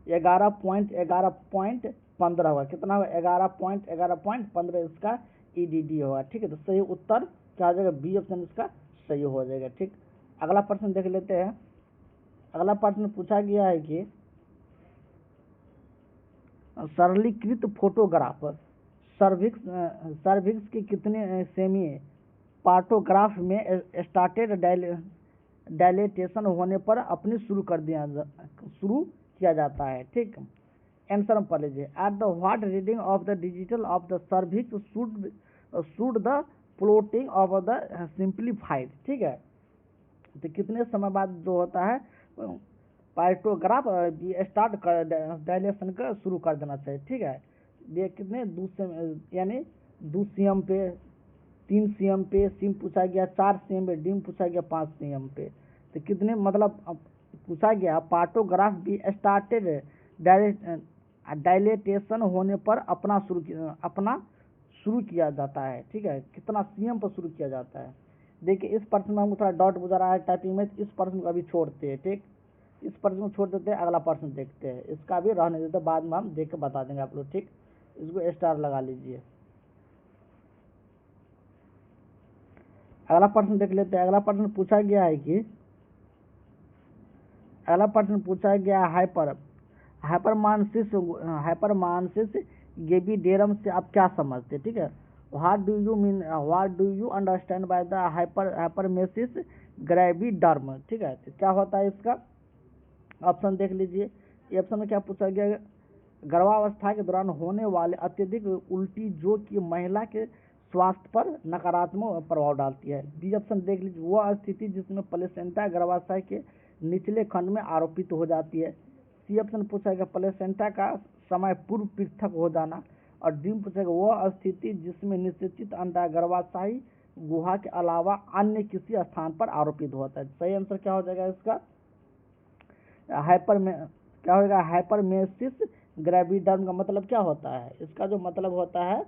11.15 होगा, कितना होगा 11.15 इसका EDD होगा, ठीक है। तो सही उत्तर क्या हो जाएगा, बी ऑप्शन इसका सही हो जाएगा, ठीक। अगला प्रश्न देख लेते हैं। अगला प्रश्न पूछा गया है कि सरलीकृत फोटोग्राफ सर्विक्स के कितने सेमी पार्टोग्राफ में स्टार्टेड डायलेटेशन होने पर अपनी शुरू किया जाता है, ठीक। आंसर पढ़ लीजिए। At the what reading of the digital of the cervix should the plotting of the simplified, ठीक है। तो कितने समय बाद जो होता है पार्टोग्राफ स्टार्ट कर डायलेशन का शुरू कर देना चाहिए, ठीक है। ये कितने यानी 2 cm पे, 3 cm पे सीम पूछा गया, 4 cm पे डीम पूछा गया, 5 cm पे। तो कितने मतलब पूछा गया पार्टोग्राफ भी स्टार्टेड डायलेटेशन होने पर अपना शुरू किया जाता है, ठीक है, कितना cm पर शुरू किया जाता है। देखिए इस प्रश्न में हमको थोड़ा डाउट गुजर रहा है टाइपिंग में, इस प्रश्न को अभी छोड़ते हैं, ठीक, इस प्रश्न को छोड़ देते हैं, अगला प्रश्न देखते हैं, इसका भी रहने देते हैं, बाद में हम देख के बता देंगे आप लोग, ठीक। इसको स्टार लगा लीजिए। अगला प्रश्न देख लेते हैं। अगला प्रश्न पूछा गया है कि हाइपरमानसिस गेबिडेरम से आप क्या समझते हैं, ठीक है। What do you understand by the hyperemesis gravidarum, ठीक है। तो क्या होता है इसका ऑप्शन देख लीजिए। ये ऑप्शन में क्या पूछा गया, गर्भावस्था के दौरान होने वाले अत्यधिक उल्टी जो कि महिला के स्वास्थ्य पर नकारात्मक प्रभाव डालती है। बी ऑप्शन देख लीजिए, वह स्थिति जिसमें प्लेसेंटा गर्भाशय के निचले खंड में आरोपित हो जाती है। सी ऑप्शन पूछा गया प्लेसेंटा का समय पूर्व पृथक हो जाना। और डी पूछेगा वह स्थिति जिसमें निश्चित अंडा गर्भाशयी गुहा के अलावा अन्य किसी स्थान पर आरोपित होता है। सही आंसर क्या हो जाएगा इसका, क्या होगा, हाइपरमेसिस ग्रेविडर्म का मतलब क्या होता है, इसका जो मतलब होता है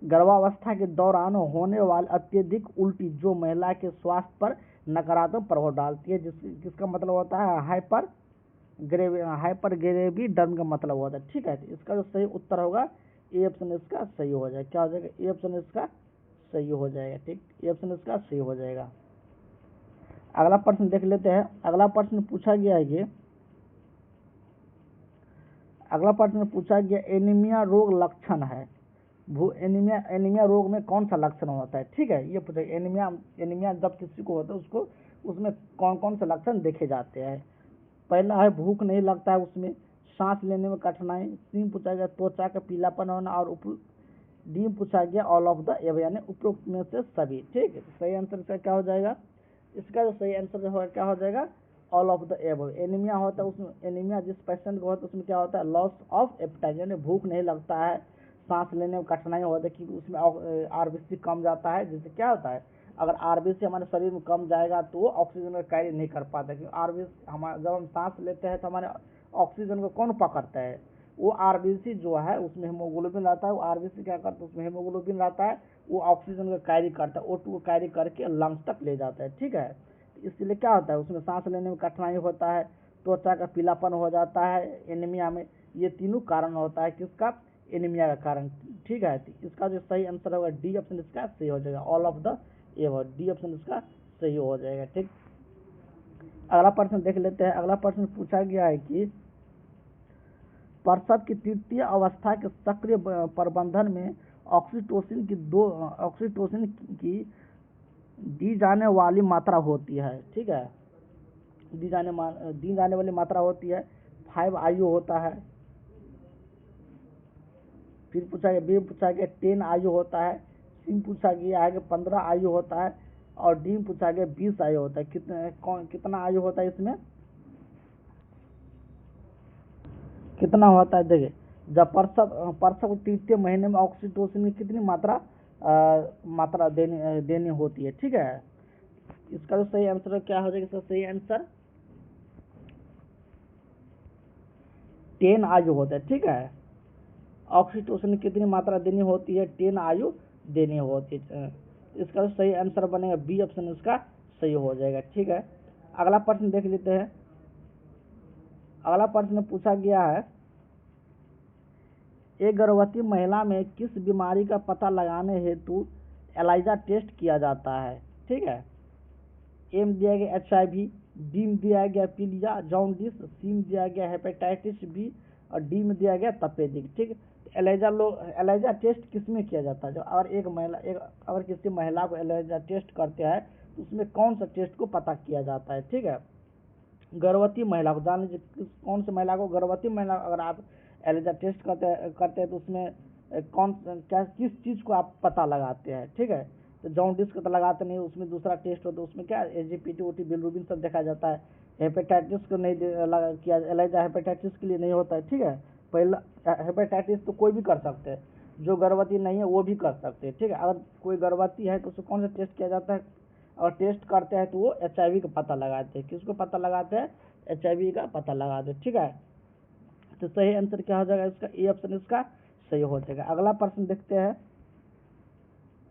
गर्भावस्था के दौरान होने वाली अत्यधिक उल्टी जो महिला के स्वास्थ्य पर नकारात्मक प्रभाव डालती है, जिसका मतलब होता है हाइपरग्रेविडन का मतलब होता है। ठीक है, तो इसका जो सही उत्तर होगा ए ऑप्शन इसका सही हो जाएगा। क्या हो जाएगा? ए ऑप्शन इसका सही हो जाएगा। ठीक, ए ऑप्शन इसका सही हो जाएगा। अगला प्रश्न देख लेते हैं। अगला प्रश्न पूछा गया है कि एनीमिया रोग लक्षण है। एनीमिया रोग में कौन सा लक्षण होता है? ठीक है, ये पूछा एनीमिया जब किसी को होता है उसमें कौन कौन से लक्षण देखे जाते हैं। पहला है भूख नहीं लगता है, उसमें सांस लेने में कठिनाई। सी पूछा गया त्वचा का पीलापन होना, और डी पूछा गया ऑल ऑफ द एव यानी उपरोक्त में से सभी। ठीक है, सही आंसर इसका क्या हो जाएगा? इसका जो सही आंसर होगा क्या हो जाएगा? All of the above. Anaemia होता है उसमें, एनीमिया जिस पेशेंट को होता है उसमें क्या होता है? लॉस ऑफ एपेटाइट यानी भूख नहीं लगता है, सांस लेने में कठिनाई होता है क्योंकि उसमें आरबीसी कम जाता है। जिससे क्या होता है, अगर आरबीसी हमारे शरीर में कम जाएगा तो वो ऑक्सीजन का कैरी नहीं कर पाता, क्योंकि आरबीसी जब हम सांस लेते हैं तो हमारे ऑक्सीजन को कौन पकड़ता है? वो आरबीसी जो है उसमें हेमोग्लोबिन रहता है। वो आरबीसी क्या करता है? उसमें हेमोग्लोबिन रहता है, वो ऑक्सीजन को कैरी करता है, O2 को कैरी करके लंग्स तक ले जाता है। ठीक है, इसलिए क्या होता है उसमें सांस लेने में कठिनाई होता है, त्वचा का पीलापन हो जाता है एनीमिया में। ये तीनों कारण होता है किसका? एनीमिया का कारण। ठीक है, तो इसका जो सही आंसर होगा डी ऑप्शन इसका सही हो जाएगा। All of the above, D option इसका सही हो जाएगा। ठीक, अगला प्रश्न देख लेते हैं। अगला प्रश्न पूछा गया है कि प्रसव की तृतीय अवस्था के सक्रिय प्रबंधन में ऑक्सीटोसिन की दी जाने वाली मात्रा होती है। ठीक है, दी जाने वाली मात्रा होती है 5 IU होता है। फिर पूछा गया, बी पूछा गया 10 IU होता है। सी पूछा गया है कि 15 IU होता है, और डी पूछा गया 20 IU होता है। कितना IU होता है इसमें? कितना होता है? देखिए, जब प्रसव तृतीय महीने में ऑक्सीटोसिन की कितनी मात्रा देनी होती है। ठीक है, इसका जो सही आंसर क्या हो जाएगा? इसका सही आंसर 10 IU होता है। ठीक है, ऑक्सीटोसिन की कितनी मात्रा देनी होती है? 10 IU देनी होती है। इसका जो सही आंसर बनेगा बी ऑप्शन इसका सही हो जाएगा। ठीक है, अगला प्रश्न देख लेते हैं। अगला प्रश्न पूछा गया है, एक गर्भवती महिला में किस बीमारी का पता लगाने हेतु एलाइजा टेस्ट किया जाता है? ठीक है, एम दिया गया HIV, डी में दिया गया पीलिया जॉन्डिस, सी में दिया गया हेपेटाइटिस बी, और डी में दिया गया तपेदिक। ठीक है, एलाइजा टेस्ट किस में किया जाता है? जो अगर किसी महिला को एलाइजा टेस्ट करते हैं तो उसमें कौन सा टेस्ट को पता किया जाता है? ठीक है, गर्भवती महिला को जान लीजिए, कौन सी महिला को? गर्भवती महिला अगर आप एलाइजा टेस्ट करते हैं तो उसमें किस चीज़ को आप पता लगाते हैं? ठीक है, तो जॉन्डिस को तो लगाते नहीं, उसमें दूसरा टेस्ट होता है, उसमें क्या SGPT OT बिलिरुबिन सब देखा जाता है। हेपेटाइटिस को नहीं किया एलाइजा, हेपेटाइटिस के लिए नहीं होता है। ठीक है, पहला हेपेटाइटिस तो कोई भी कर सकते हैं, जो गर्भवती नहीं है वो भी कर सकते हैं। ठीक है, अगर कोई गर्भवती है तो उसको कौन सा टेस्ट किया जाता है? और टेस्ट करते हैं तो वो HIV का पता लगाते हैं। किसको पता लगाते हैं? HIV का पता लगाते हैं। ठीक है, तो सही आंसर क्या हो जाएगा? इसका ए ऑप्शन इसका सही हो जाएगा। अगला प्रश्न देखते हैं।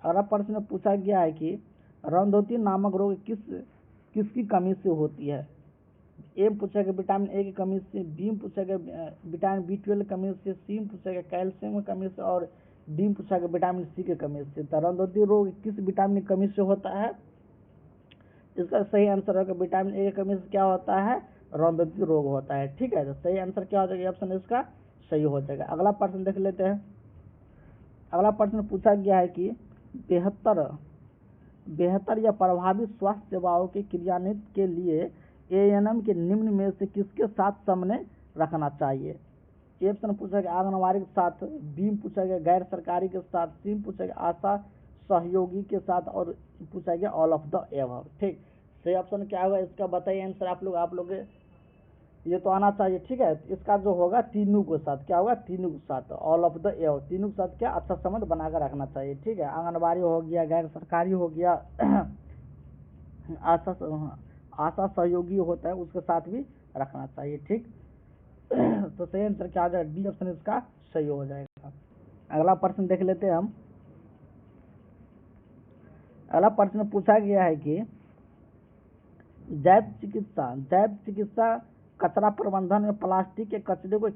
अगला प्रश्न में पूछा गया है कि रंधोती नामक रोग किसकी कमी से होती है? ए पूछा गया विटामिन A की कमी से, बी पूछा गया विटामिन B12 की कमी से, सी पूछा गया कैल्शियम की कमी से, और डी पूछा गया विटामिन C की कमी से। तो रंधोती रोग किस विटामिन की कमी से होता है? इसका सही आंसर होगा विटामिन A की कमी से क्या होता है? रंधोती रोग होता है। ठीक है, तो सही आंसर क्या हो जाएगा? ऑप्शन इसका सही हो जाएगा। अगला प्रश्न देख लेते हैं। अगला प्रश्न पूछा गया है कि बेहतर या प्रभावी स्वास्थ्य सेवाओं के क्रियान्वित के लिए ANM के निम्न में से किसके साथ समन्वय रखना चाहिए? ए ऑप्शन पूछा गया आंगनबाड़ी के साथ, बी पूछा गया गैर सरकारी के साथ, सी पूछा गया आशा सहयोगी के साथ, और पूछा गया ऑल ऑफ द एबव। ठीक, सही ऑप्शन क्या होगा? इसका बताइए आंसर आप लोग ये तो आना चाहिए। ठीक है, इसका जो होगा तीनों के साथ। क्या होगा? तीनों के साथ, ऑल ऑफ द एबव, तीनों के साथ क्या अच्छा संबंध बनाकर रखना चाहिए। ठीक है, आंगनबाड़ी हो गया, गैर सरकारी हो गया, आशा सहयोगी होता है उसके साथ भी रखना चाहिए। ठीक, तो सही आंसर क्या आ जाएगा? डी ऑप्शन इसका सही हो जाएगा। अगला प्रश्न देख लेते हैं हम। अगला प्रश्न पूछा गया है कि जैव चिकित्सा कचरा प्रबंधन में प्लास्टिक के कचरे को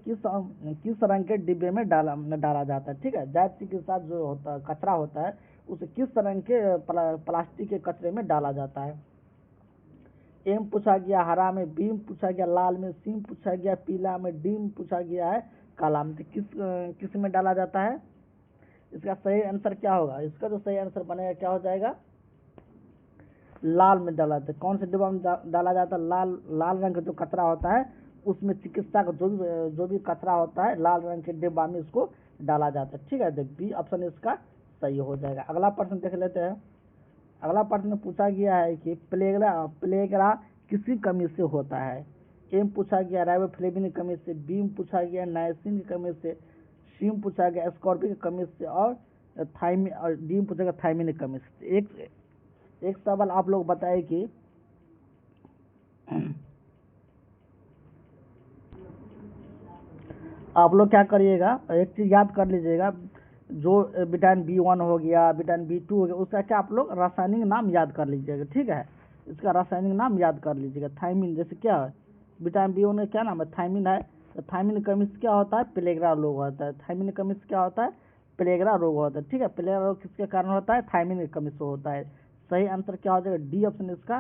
किस रंग के डिब्बे में डाला जाता है। ठीक है, जैव चिकित्सा जो होता है कचरा होता है उसे किस रंग के प्लास्टिक के कचरे में डाला जाता है। एम पूछा गया हरा में, बी पूछा गया लाल में, सी पूछा गया पीला में, डी पूछा गया है काला में। किस में डाला जाता है? इसका सही आंसर क्या होगा? इसका जो सही आंसर बनेगा क्या हो जाएगा? लाल में डाला जाता है। कौन से डिब्बा में डाला जाता है? लाल रंग का जो कचरा होता है उसमें चिकित्सा का जो भी कचरा होता है लाल रंग के डिब्बा में इसको डाला जाता है। ठीक है, देख बी ऑप्शन इसका सही हो जाएगा। अगला प्रश्न देख लेते हैं। अगला प्रश्न पूछा गया है कि प्लेगरा किसी कमी से होता है। एम पूछा गया राइबोफ्लेविन की कमी से, बी पूछा गया नाइसिन की कमी से, सी पूछा गया स्कॉर्बिक की कमी से और डी पूछा गया थायमिन की कमी से। एक सवाल आप लोग बताए कि आप लोग क्या करिएगा, एक चीज याद कर लीजिएगा, जो विटामिन B1 हो गया, विटामिन B2 हो गया, उसका क्या आप लोग रासायनिक नाम याद कर लीजिएगा। ठीक है, इसका रासायनिक नाम याद कर लीजिएगा। थायमिन जैसे क्या है, विटामिन B1 में क्या नाम है? थायमिन है। तो थायमिन की कमी से क्या होता है? प्लेगरा रोग होता है। थायमिन की कमी से क्या होता है? प्लेगरा रोग होता है। ठीक है, प्लेगरा रोग किसके कारण होता है? थायमिन की कमी से होता है। सही आंसर क्या हो जाएगा? डी ऑप्शन इसका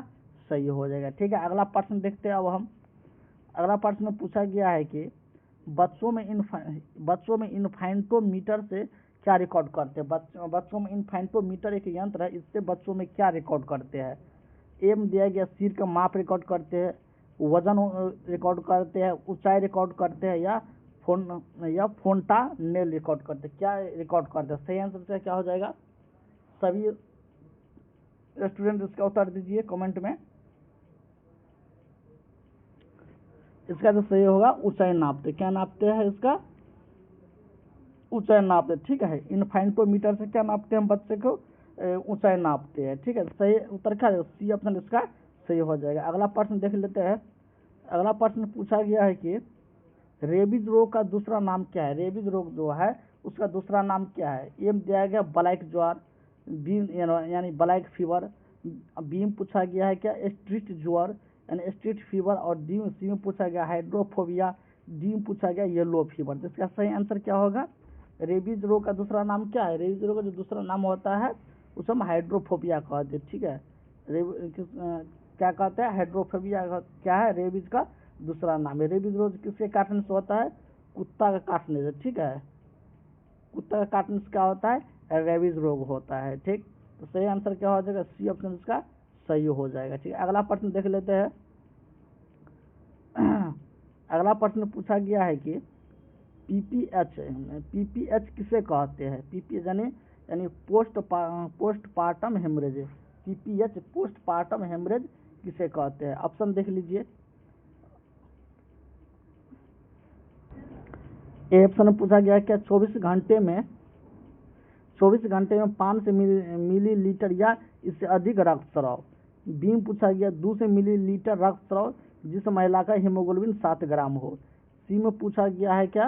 सही हो जाएगा। ठीक है, अगला प्रश्न देखते हैं अब हम। अगला प्रश्न में पूछा गया है कि बच्चों में इन्फैंटोमीटर से क्या रिकॉर्ड करते हैं। बच्चों में इन्फैंटोमीटर एक यंत्र है, इससे बच्चों में क्या रिकॉर्ड करते हैं। एम दिया गया सिर का माप रिकॉर्ड करते हैं, वजन रिकॉर्ड करते हैं, ऊंचाई रिकॉर्ड करते हैं या फोंटा नेल रिकॉर्ड करते हैं। क्या रिकॉर्ड करते हैं? सही आंसर क्या हो जाएगा? सभी स्टूडेंट इसका उत्तर दीजिए कमेंट में। इसका जो सही होगा ऊंचाई नापते। क्या नापते हैं? इसका ऊंचाई नापते। ठीक है, इन्फैंटोमीटर से क्या नापते हैं? बच्चे को ऊंचाई नापते हैं। ठीक है, सही उत्तर क्या है? सी ऑप्शन इसका सही हो जाएगा। अगला प्रश्न देख लेते हैं। अगला प्रश्न पूछा गया है कि रेबीज रोग का दूसरा नाम क्या है। रेबीज रोग जो है उसका दूसरा नाम क्या है। एम दिया गया ब्लैक ज्वार, बी यानी ब्लैक फीवर, बी पूछा गया है क्या स्ट्रीट ज्वार यानी स्ट्रीट फीवर, और सी में पूछा गया हाइड्रोफोबिया, डी पूछा गया येलो फीवर। तो इसका सही आंसर क्या होगा? रेबीज रोग का दूसरा नाम क्या है? रेबीज रोग का जो दूसरा नाम होता है उसे हम हाइड्रोफोबिया कहते हैं। ठीक है, क्या कहते हैं? हाइड्रोफोबिया क्या है? रेबीज का दूसरा नाम है। रेबीज रोग किसके काटने से होता है? कुत्ता का काटने से। ठीक है, कुत्ता का काटने से क्या होता है? रेबीज रोग होता है। ठीक, तो सही आंसर क्या हो जाएगा? सी ऑप्शन इसका सही हो जाएगा। ठीक है, अगला प्रश्न देख लेते हैं। अगला प्रश्न पूछा गया है कि पीपीएच किसे कहते हैं। पीपीएच यानी postpartum haemorrhage. PPH postpartum haemorrhage किसे कहते हैं? ऑप्शन देख लीजिए। ए ऑप्शन में पूछा गया क्या 24 घंटे में 500 मिलीलीटर या इससे अधिक रक्तस्राव। बी पूछा गया 200 मिलीलीटर रक्तस्राव जिस महिला का हीमोग्लोबिन 7 ग्राम हो। सी में पूछा गया है क्या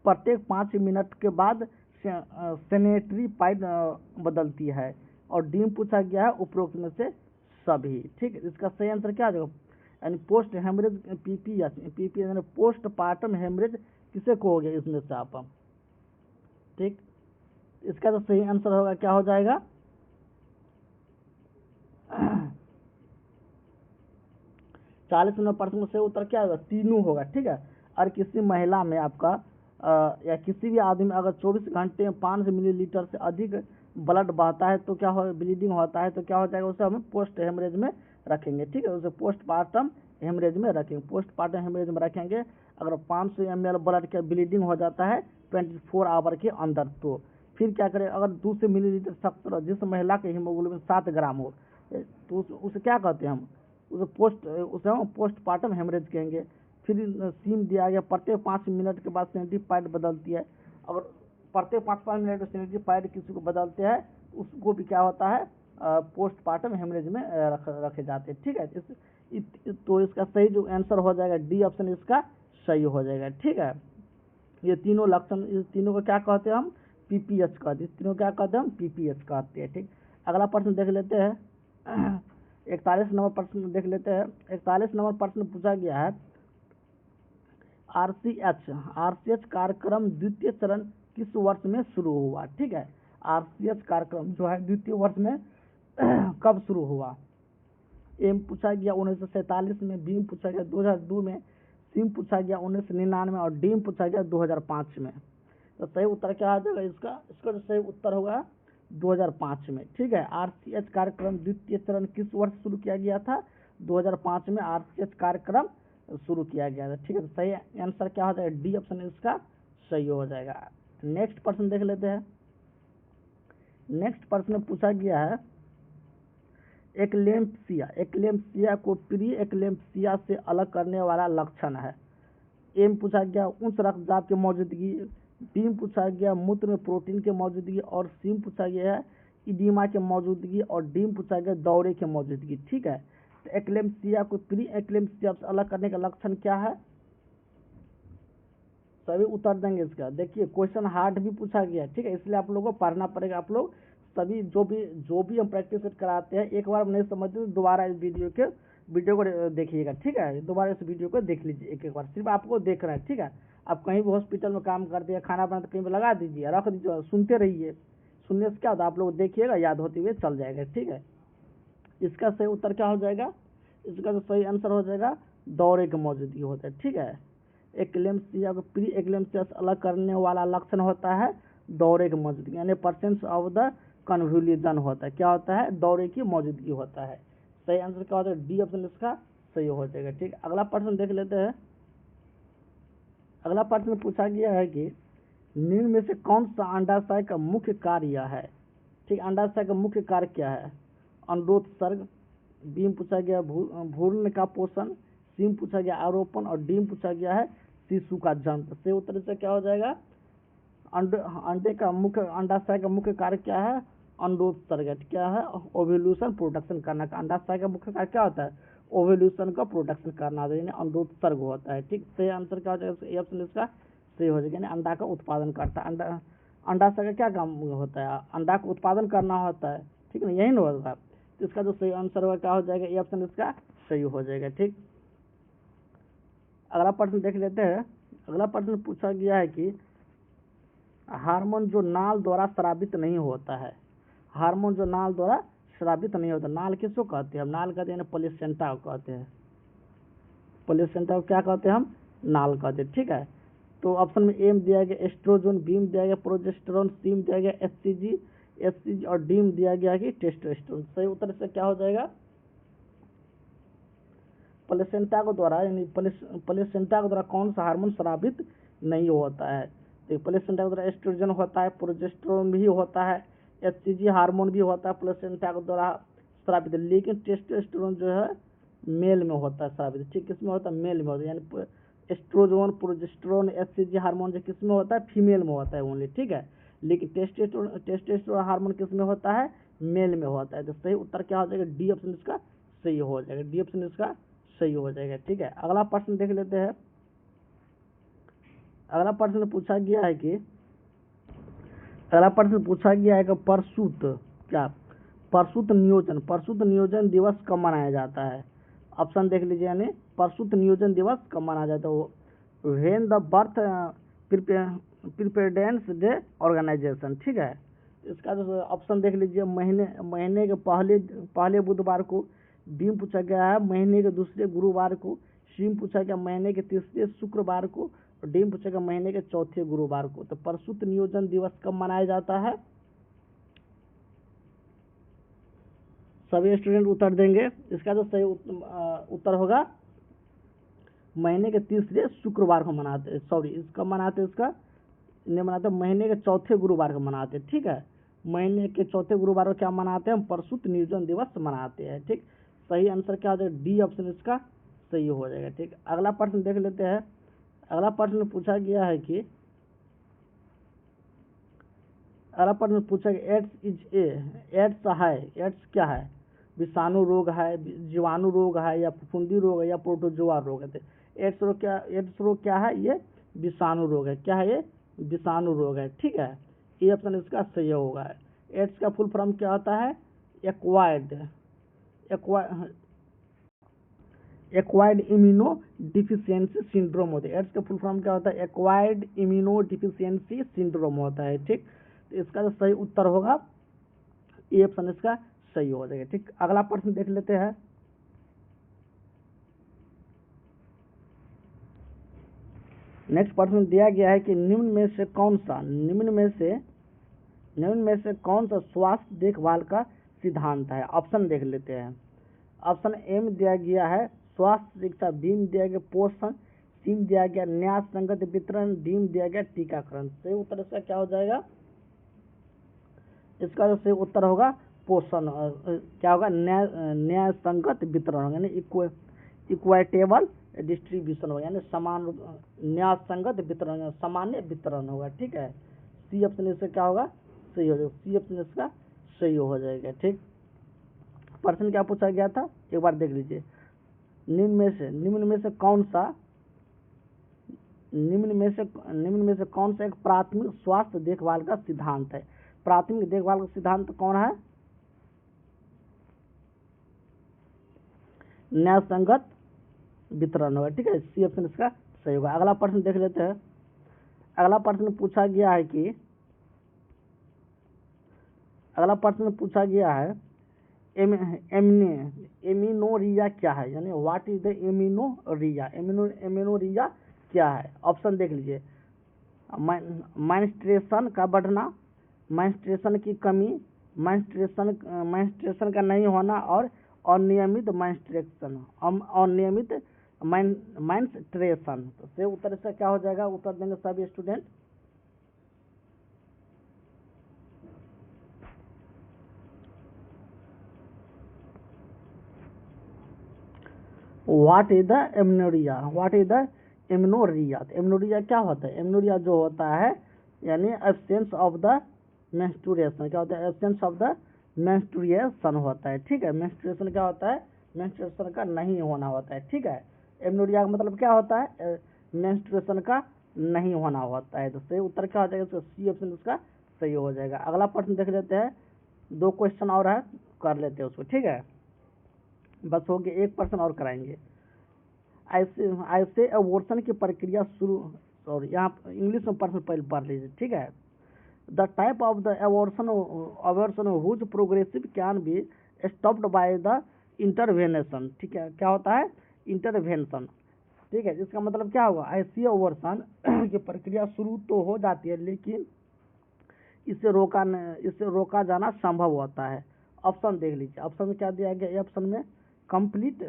प्रत्येक 5 मिनट के बाद सैनिटरी पैड बदलती है, और डी पूछा गया है उपरोक्त में से सभी। ठीक, इसका सही आंसर क्या आ जाएगा? यानी पोस्ट हेमरेज पीपीएच यानी पोस्ट पार्टम हेमरेज किसे कहोगे इसमें से आप। ठीक, इसका तो सही आंसर होगा क्या हो जाएगा? 40% से उत्तर क्या होगा? तीनों होगा। ठीक है, और किसी महिला में आपका या किसी भी आदमी में अगर 24 घंटे में 500 मिलीलीटर से अधिक ब्लड बहता है तो क्या हो, ब्लीडिंग होता है तो क्या हो जाएगा? उसे हम पोस्ट हेमरेज में रखेंगे। ठीक है, उसे पोस्टपार्टम हेमरेज में रखेंगे। पोस्टपार्टम हेमरेज में रखेंगे अगर 500 ml ब्लड का ब्लीडिंग हो जाता है 24 आवर के अंदर। तो फिर क्या करें? अगर 200 मिलीलीटर सख्त जिस महिला के हीमोग्लोबिन 7 ग्राम हो तो उसे क्या कहते हैं? हम उसे हम पोस्टपार्टम हेमरेज कहेंगे। फिर सीम दिया गया प्रत्येक 5 मिनट के बाद सैनिटरी पैड बदलती है। अगर प्रत्येक 5-5 मिनट में सैनिटरी पैड किसी को बदलते हैं उसको भी क्या होता है? पोस्टपार्टम हेमरेज में रखे जाते हैं। ठीक है, तो इसका सही जो आंसर हो जाएगा डी ऑप्शन इसका सही हो जाएगा। ठीक है, ये तीनों लक्षण, इस तीनों को क्या कहते हैं हम? पीपीएच कहते हैं। तीनों क्या कहते हैं हम? पीपीएच कहते हैं। ठीक, अगला प्रश्न देख लेते हैं 41 नंबर प्रश्न देख लेते हैं। 41 नंबर प्रश्न पूछा गया है आरसीएच कार्यक्रम द्वितीय चरण किस वर्ष में शुरू हुआ। ठीक है, आरसीएच कार्यक्रम जो है द्वितीय वर्ष में कब शुरू हुआ। एम पूछा गया 1947 में, बी पूछा गया 2002 में, सी पूछा गया 1999 और डी पूछा गया 2005 में। तो सही उत्तर क्या आ जाएगा इसका जो सही उत्तर होगा 2005 में। ठीक है, आरसीएच कार्यक्रम द्वितीय चरण किस वर्ष शुरू किया गया था, 2005 में आरसीएच कार्यक्रम शुरू किया गया था। ठीक है, तो सही आंसर क्या हो जाएगा, डी ऑप्शन इसका सही हो जाएगा। नेक्स्ट प्रश्न देख लेते हैं। नेक्स्ट प्रश्न पूछा गया है एक्लेम्पसिया को प्री एक्लेम्पसिया से अलग करने वाला लक्षण है। एम पूछा गया उच्च रक्तचाप की मौजूदगी, बी पूछा गया मूत्र में प्रोटीन की मौजूदगी और सी पूछा गया है इडीमा की मौजूदगी और डी पूछा गया दौरे की मौजूदगी। ठीक है, तो एक्लेम्पसिया को प्री एक्लेम्पसिया से अलग करने का लक्षण क्या है, सभी उत्तर देंगे इसका। देखिए क्वेश्चन हार्ड भी पूछा गया। ठीक है, इसलिए आप लोगों को पढ़ना पड़ेगा। आप लोग सभी जो भी हम प्रैक्टिस कराते हैं, एक बार नहीं समझते तो दोबारा इस वीडियो को देखिएगा। ठीक है, दोबारा इस वीडियो को देख लीजिए एक बार, सिर्फ आपको देखना है। ठीक है, आप कहीं भी हॉस्पिटल में काम करते हैं, खाना बनाते कहीं पर लगा दीजिए, रख दीजिए, सुनते रहिए। सुनने से क्या होता है, आप लोग देखिएगा, याद होते हुए चल जाएगा। ठीक है, इसका सही उत्तर क्या हो जाएगा, इसका तो सही आंसर हो जाएगा दौरे की मौजूदगी होता है। ठीक है, एक्लेम्पसिया को प्री एक्लेम्पसिया से अलग करने वाला लक्षण होता है दौरे की मौजूदगी, यानी परसेंस ऑफ द कन्वल्यूजन होता है। क्या होता है, दौरे की मौजूदगी होता है। सही आंसर क्या होता है, डी ऑप्शन इसका सही हो जाएगा। ठीक, अगला प्रश्न देख लेते हैं। अगला प्रश्न पूछा गया है कि निम्न में से कौन सा अंडाशय का मुख्य कार्य है। ठीक, अंडाशय का मुख्य कार्य क्या है, अंडोत्सर्ग, बी पूछा गया भ्रूण का पोषण, सी पूछा गया आरोपण और डी पूछा गया है शिशु का जन्म। तो सही उत्तर से क्या हो जाएगा, अंडे का मुख्य अंडाशय का मुख्य कार्य क्या है, अंडोत्सर्ग। क्या है, ओव्यूलेशन प्रोडक्शन करना का। अंडाशय का मुख्य कार्य क्या होता है, ओव्यूलेशन का प्रोडक्शन करना, यानी अंडोत्सर्ग होता है। ठीक, सही आंसर क्या हो जाएगा, ए ऑप्शन इसका सही हो जाएगा, यानी अंडा का उत्पादन करता है। अंडाशय का क्या काम होता है, अंडा का उत्पादन करना होता है। ठीक है, यही ना होता है। तो इसका जो सही आंसर होगा क्या हो जाएगा, ए ऑप्शन इसका सही हो जाएगा। ठीक, अगला प्रश्न देख लेते हैं। अगला प्रश्न पूछा गया है कि हार्मोन जो नाल द्वारा स्रावित नहीं होता है, हार्मोन जो नाल द्वारा स्रावित नहीं होता, नाल किसको कहते हैं, हम नाल कहते हैं प्लेसेंटा को कहते हैं। प्लेसेंटा को क्या कहते हैं, हम नाल कहते हैं। ठीक है, तो ऑप्शन में एम दिया गया एस्ट्रोजन, बी दिया गया प्रोजेस्टेरोन, सी दिया गया एचसीजी और डी दिया गया कि टेस्टोस्टेरोन। सही उत्तर से क्या हो जाएगा, प्लेसेंटा को द्वारा, यानी प्लेसेंटा के द्वारा कौन सा हार्मोन स्रावित नहीं होता है। तो प्लेसेंटा के द्वारा एस्ट्रोजन होता है, प्रोजेस्टेरोन भी होता है, एचसीजी हार्मोन भी होता है प्लेसेंटा के द्वारा स्रावित, लेकिन टेस्टोस्टेरोन जो है मेल में होता है स्रावित। ठीक, किसमें होता है, मेल में होता है, यानी एस्ट्रोजन प्रोजेस्टेरोन एचसीजी हार्मोन जो किसमें होता है, फीमेल में होता है ओनली। ठीक है, लेकिन टेस्टोस्टेरोन हार्मोन किसमें होता है, मेल में होता है। तो सही उत्तर क्या हो जाएगा, डी ऑप्शन इसका सही हो जाएगा, डी ऑप्शन इसका सही हो जाएगा। ठीक है, अगला प्रश्न देख लेते हैं। अगला प्रश्न पूछा गया है कि प्रसूत नियोजन दिवस कब मनाया जाता है। ऑप्शन देख लीजिए, यानी प्रसूत नियोजन दिवस कब मनाया जाता है, when the birth preparedness day organization. ठीक है, इसका जो ऑप्शन देख लीजिए, महीने के पहले बुधवार को, बी पूछा गया है महीने के दूसरे गुरुवार को, सी पूछा गया महीने के तीसरे शुक्रवार को और डी पूछा गया महीने के चौथे गुरुवार को। तो प्रसूत नियोजन दिवस कब मनाया जाता है, सभी स्टूडेंट उत्तर देंगे। इसका जो सही उत्तर होगा महीने के तीसरे शुक्रवार को मनाते, सॉरी इसका मनाते, इसका नहीं मनाते, महीने के चौथे गुरुवार को मनाते। ठीक है, महीने के चौथे गुरुवार को क्या मनाते हैं, हम प्रसूत नियोजन दिवस मनाते हैं। ठीक, सही आंसर क्या हो जाएगा, डी ऑप्शन इसका सही हो जाएगा। ठीक, अगला प्रश्न देख लेते हैं। अगला प्रश्न पूछा गया है कि एड्स क्या है, विषाणु रोग है, जीवाणु रोग है या फफूंदी रोग है या प्रोटोजोआ रोग है। एड्स रोग क्या है, ये विषाणु रोग है। क्या है, ये विषाणु रोग है। ठीक है, ये ऑप्शन इसका सही होगा। एड्स का फुल फॉर्म क्या होता है, acquired acquired immuno deficiency syndrome होता है। एड्स का फुल फॉर्म क्या होता है? एक्वायर्ड इम्यूनो डिफिशियंसी सिंड्रोम होता है। ठीक, तो इसका जो सही उत्तर होगा ए ऑप्शन इसका सही हो जाएगा। ठीक, अगला प्रश्न देख लेते हैं। नेक्स्ट प्रश्न दिया गया है कि निम्न में से कौन सा स्वास्थ्य देखभाल का सिद्धांत है? ऑप्शन देख लेते हैं। ऑप्शन ए में दिया गया है स्वास्थ्य शिक्षा, बी में दिया गया पोषण, सी में दिया गया न्याय संगत वितरण, डी में दिया गया टीकाकरण। सही उत्तर इसका क्या हो जाएगा? इसका जो सही उत्तर होगा पोषण, क्या होगा? न्याय संगत वितरण होगा, यानी इक्विटेबल डिस्ट्रीब्यूशन होगा, यानी समान न्याय संगत वितरण, सामान्य वितरण होगा। ठीक है, सी ऑप्शन इसका क्या होगा? सही हो जाएगा। सी ऑप्शन इसका सही हो जाएगा। ठीक, प्रश्न क्या पूछा गया था एक बार देख लीजिए। निम्न में से कौन सा एक प्राथमिक स्वास्थ्य देखभाल का सिद्धांत है? प्राथमिक देखभाल का सिद्धांत कौन है? न्याय संगत वितरण होगा। ठीक है, सी ऑप्शन इसका सही होगा। अगला प्रश्न देख लेते हैं। अगला प्रश्न पूछा गया है एमिनोरिया क्या है? यानी what is the amenorrhoea? Amenorrhoea क्या है? ऑप्शन देख लीजिए। मेंस्ट्रुएशन का बढ़ना, मेंस्ट्रुएशन की कमी, मेंस्ट्रुएशन का नहीं होना और अनियमित मेंस्ट्रुएशन। तो सही उत्तर इसका क्या हो जाएगा? उत्तर देंगे सभी student. What is the amenorrhoea? Amenorrhoea क्या होता है? एमिनोरिया जो होता है यानी एब्सेंस ऑफ द मेंस्ट्रुएशन। क्या होता है? एब्सेंस ऑफ द मेंस्ट्रुएशन होता है। ठीक है, मेंस्ट्रुएशन क्या होता है? मेंस्ट्रुएशन का नहीं होना होता है। ठीक है, एमिनोरिया का मतलब क्या होता है? मेंस्ट्रुएशन का नहीं होना होता है। तो सही उत्तर क्या हो जाएगा? तो सी ऑप्शन उसका सही हो जाएगा। अगला प्रश्न देख लेते हैं। 2 क्वेश्चन और है, कर लेते हैं उसको। ठीक है, बस हो गया, एक प्रश्न और कराएंगे। ऐसे अबॉर्शन की प्रक्रिया शुरू, यहाँ इंग्लिश में प्रश्न पहले पढ़ लीजिए। ठीक है, the type of the abortion whose progressive can be stopped by the intervention. ठीक है, क्या होता है? इंटरवेंशन। ठीक है, इसका मतलब क्या होगा? ऐसी अबॉर्शन की प्रक्रिया शुरू तो हो जाती है लेकिन इसे रोका जाना संभव होता है। ऑप्शन देख लीजिए। ऑप्शन में क्या दिया गया? ऑप्शन में कंप्लीट,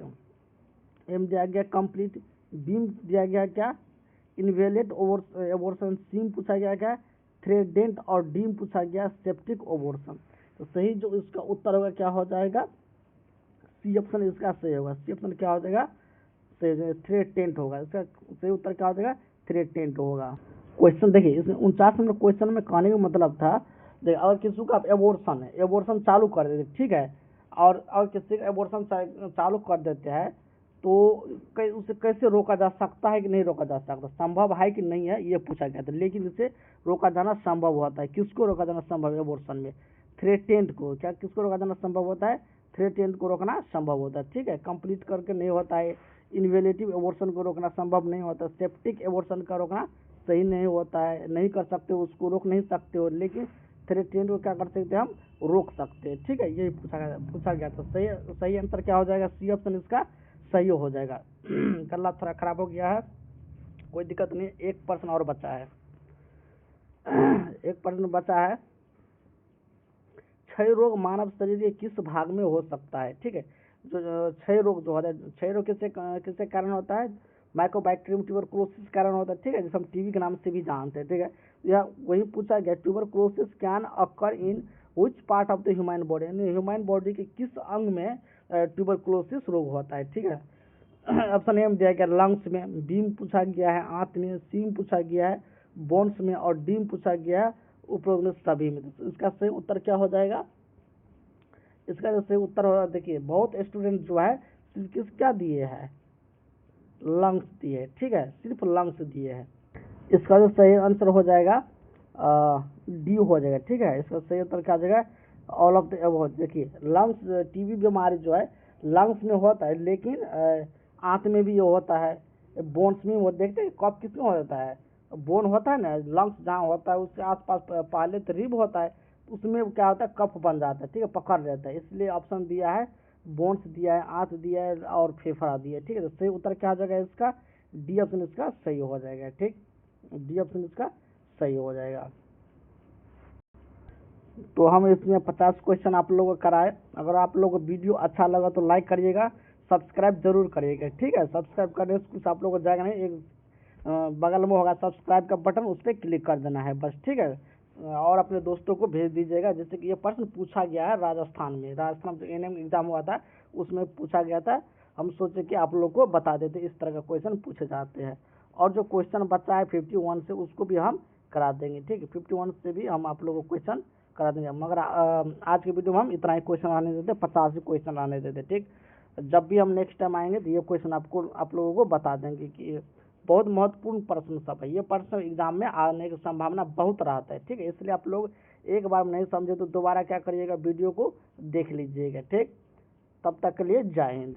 एम दिया गया कंप्लीट, बीम दिया गया क्या? इनवेलेट अबॉर्शन, सीम पूछा गया क्या? थ्रेडेंट, और डीम पूछा गया सेप्टिक अबॉर्शन। तो सही जो इसका उत्तर होगा क्या हो जाएगा? सी ऑप्शन इसका सही होगा। सी ऑप्शन क्या हो जाएगा? थ्रेडेंट होगा। इसका सही उत्तर क्या हो जाएगा? थ्रेडेंट होगा। क्वेश्चन देखिए, इसमें 49 नंबर क्वेश्चन में कहने का मतलब था, देखिए अगर किसी का एबॉर्शन है, एबॉर्शन चालू कर देते, ठीक है, और किसी का एबॉर्शन चालू कर देते हैं तो उसे कैसे रोका जा सकता है कि नहीं रोका जा सकता, संभव है कि नहीं है, ये पूछा गया था। लेकिन इसे रोका जाना संभव होता है। किसको रोका जाना संभव है एबॉर्शन में? थ्रेटेंट को। क्या किसको रोका जाना संभव होता है? थ्रेटेंट को रोकना संभव होता है। ठीक है, कंप्लीट करके नहीं होता है। इनवेलेटिव एबॉर्शन को रोकना संभव नहीं होता। सेप्टिक एबॉर्शन का रोकना सही नहीं होता है, नहीं कर सकते, उसको रोक नहीं सकते हो। लेकिन थ्रेटेंट को क्या कर सकते हैं? हम रोक सकते हैं। ठीक है, यही पूछा गया था। सही आंसर क्या हो जाएगा? सी ऑप्शन इसका सही हो जाएगा। गला थोड़ा खराब हो गया है, कोई दिक्कत नहीं। एक प्रश्न और बचा है। एक प्रश्न बचा है, क्षय रोग मानव शरीर के किस भाग में हो सकता है? ठीक है, जो क्षय रोग जो होता है, क्षय रोग किससे कारण होता है? माइकोबैक्टीरियम ट्यूबरकुलोसिस कारण होता है। ठीक है, जिसे हम टीबी के नाम से भी जानते हैं। ठीक है, यह वही पूछा गया, tuberculosis can occur in which part of the human body, यानी ह्यूमन बॉडी के किस अंग में ट्यूबरकुलोसिस रोग होता है? ठीक है, ऑप्शन ए में दिया गया लंग्स में, बी में पूछा गया है आंत में, सी में पूछा गया है बोन्स में, और डी में पूछा गया है उपरोक्त में सभी में। तो इसका सही उत्तर क्या हो जाएगा? इसका जो सही उत्तर होगा, देखिए बहुत स्टूडेंट जो है किस क्या दिए है? लंग्स दिए। ठीक है, सिर्फ लंग्स दिए हैं। इसका जो सही आंसर हो जाएगा डी हो जाएगा। ठीक है, इसका सही उत्तर क्या हो जाएगा? All of the above. देखिए लंग्स, टीबी बीमारी जो है लंग्स में होता है, लेकिन आंत में भी ये होता है, बोन्स में वो देखते हैं कफ किसमें होता है, बोन होता है ना, लंग्स जहाँ होता है उसके आसपास पहले तो रिब होता है, उसमें क्या होता है कफ बन जाता है, ठीक है, पकड़ रहता है। इसलिए ऑप्शन दिया है, बोन्स दिया है, आंत दिया है और फेफड़ा दिया है, ठीक है। तो सही उत्तर क्या हो जाएगा इसका, डी ऑप्शन इसका सही हो जाएगा, ठीक, डी ऑप्शन इसका सही हो जाएगा। तो हम इसमें 50 क्वेश्चन आप लोगों को कराए। अगर आप लोगों को वीडियो अच्छा लगा तो लाइक करिएगा, सब्सक्राइब जरूर करिएगा, ठीक है। सब्सक्राइब करने से कुछ आप लोगों को जाएगा नहीं, एक बगल में होगा सब्सक्राइब का बटन, उस पर क्लिक कर देना है बस, ठीक है। और अपने दोस्तों को भेज दीजिएगा। जैसे कि ये प्रश्न पूछा गया है राजस्थान में जो एनएम एग्जाम हुआ था उसमें पूछा गया था, हम सोचे कि आप लोग को बता देते इस तरह का क्वेश्चन पूछे जाते हैं। और जो क्वेश्चन बचा है 51 से उसको भी हम करा देंगे, ठीक है, 51 से भी हम आप लोगों को क्वेश्चन करा देंगे। मगर आज के वीडियो में हम इतना ही क्वेश्चन आने देते, 50 क्वेश्चन आने देते, ठीक। जब भी हम नेक्स्ट टाइम आएंगे तो ये क्वेश्चन आप लोगों को बता देंगे कि बहुत महत्वपूर्ण प्रश्न सब है, ये प्रश्न एग्जाम में आने की संभावना बहुत रहता है, ठीक है। इसलिए आप लोग एक बार नहीं समझे तो दोबारा क्या करिएगा, वीडियो को देख लीजिएगा, ठीक। तब तक के लिए जय हिंद।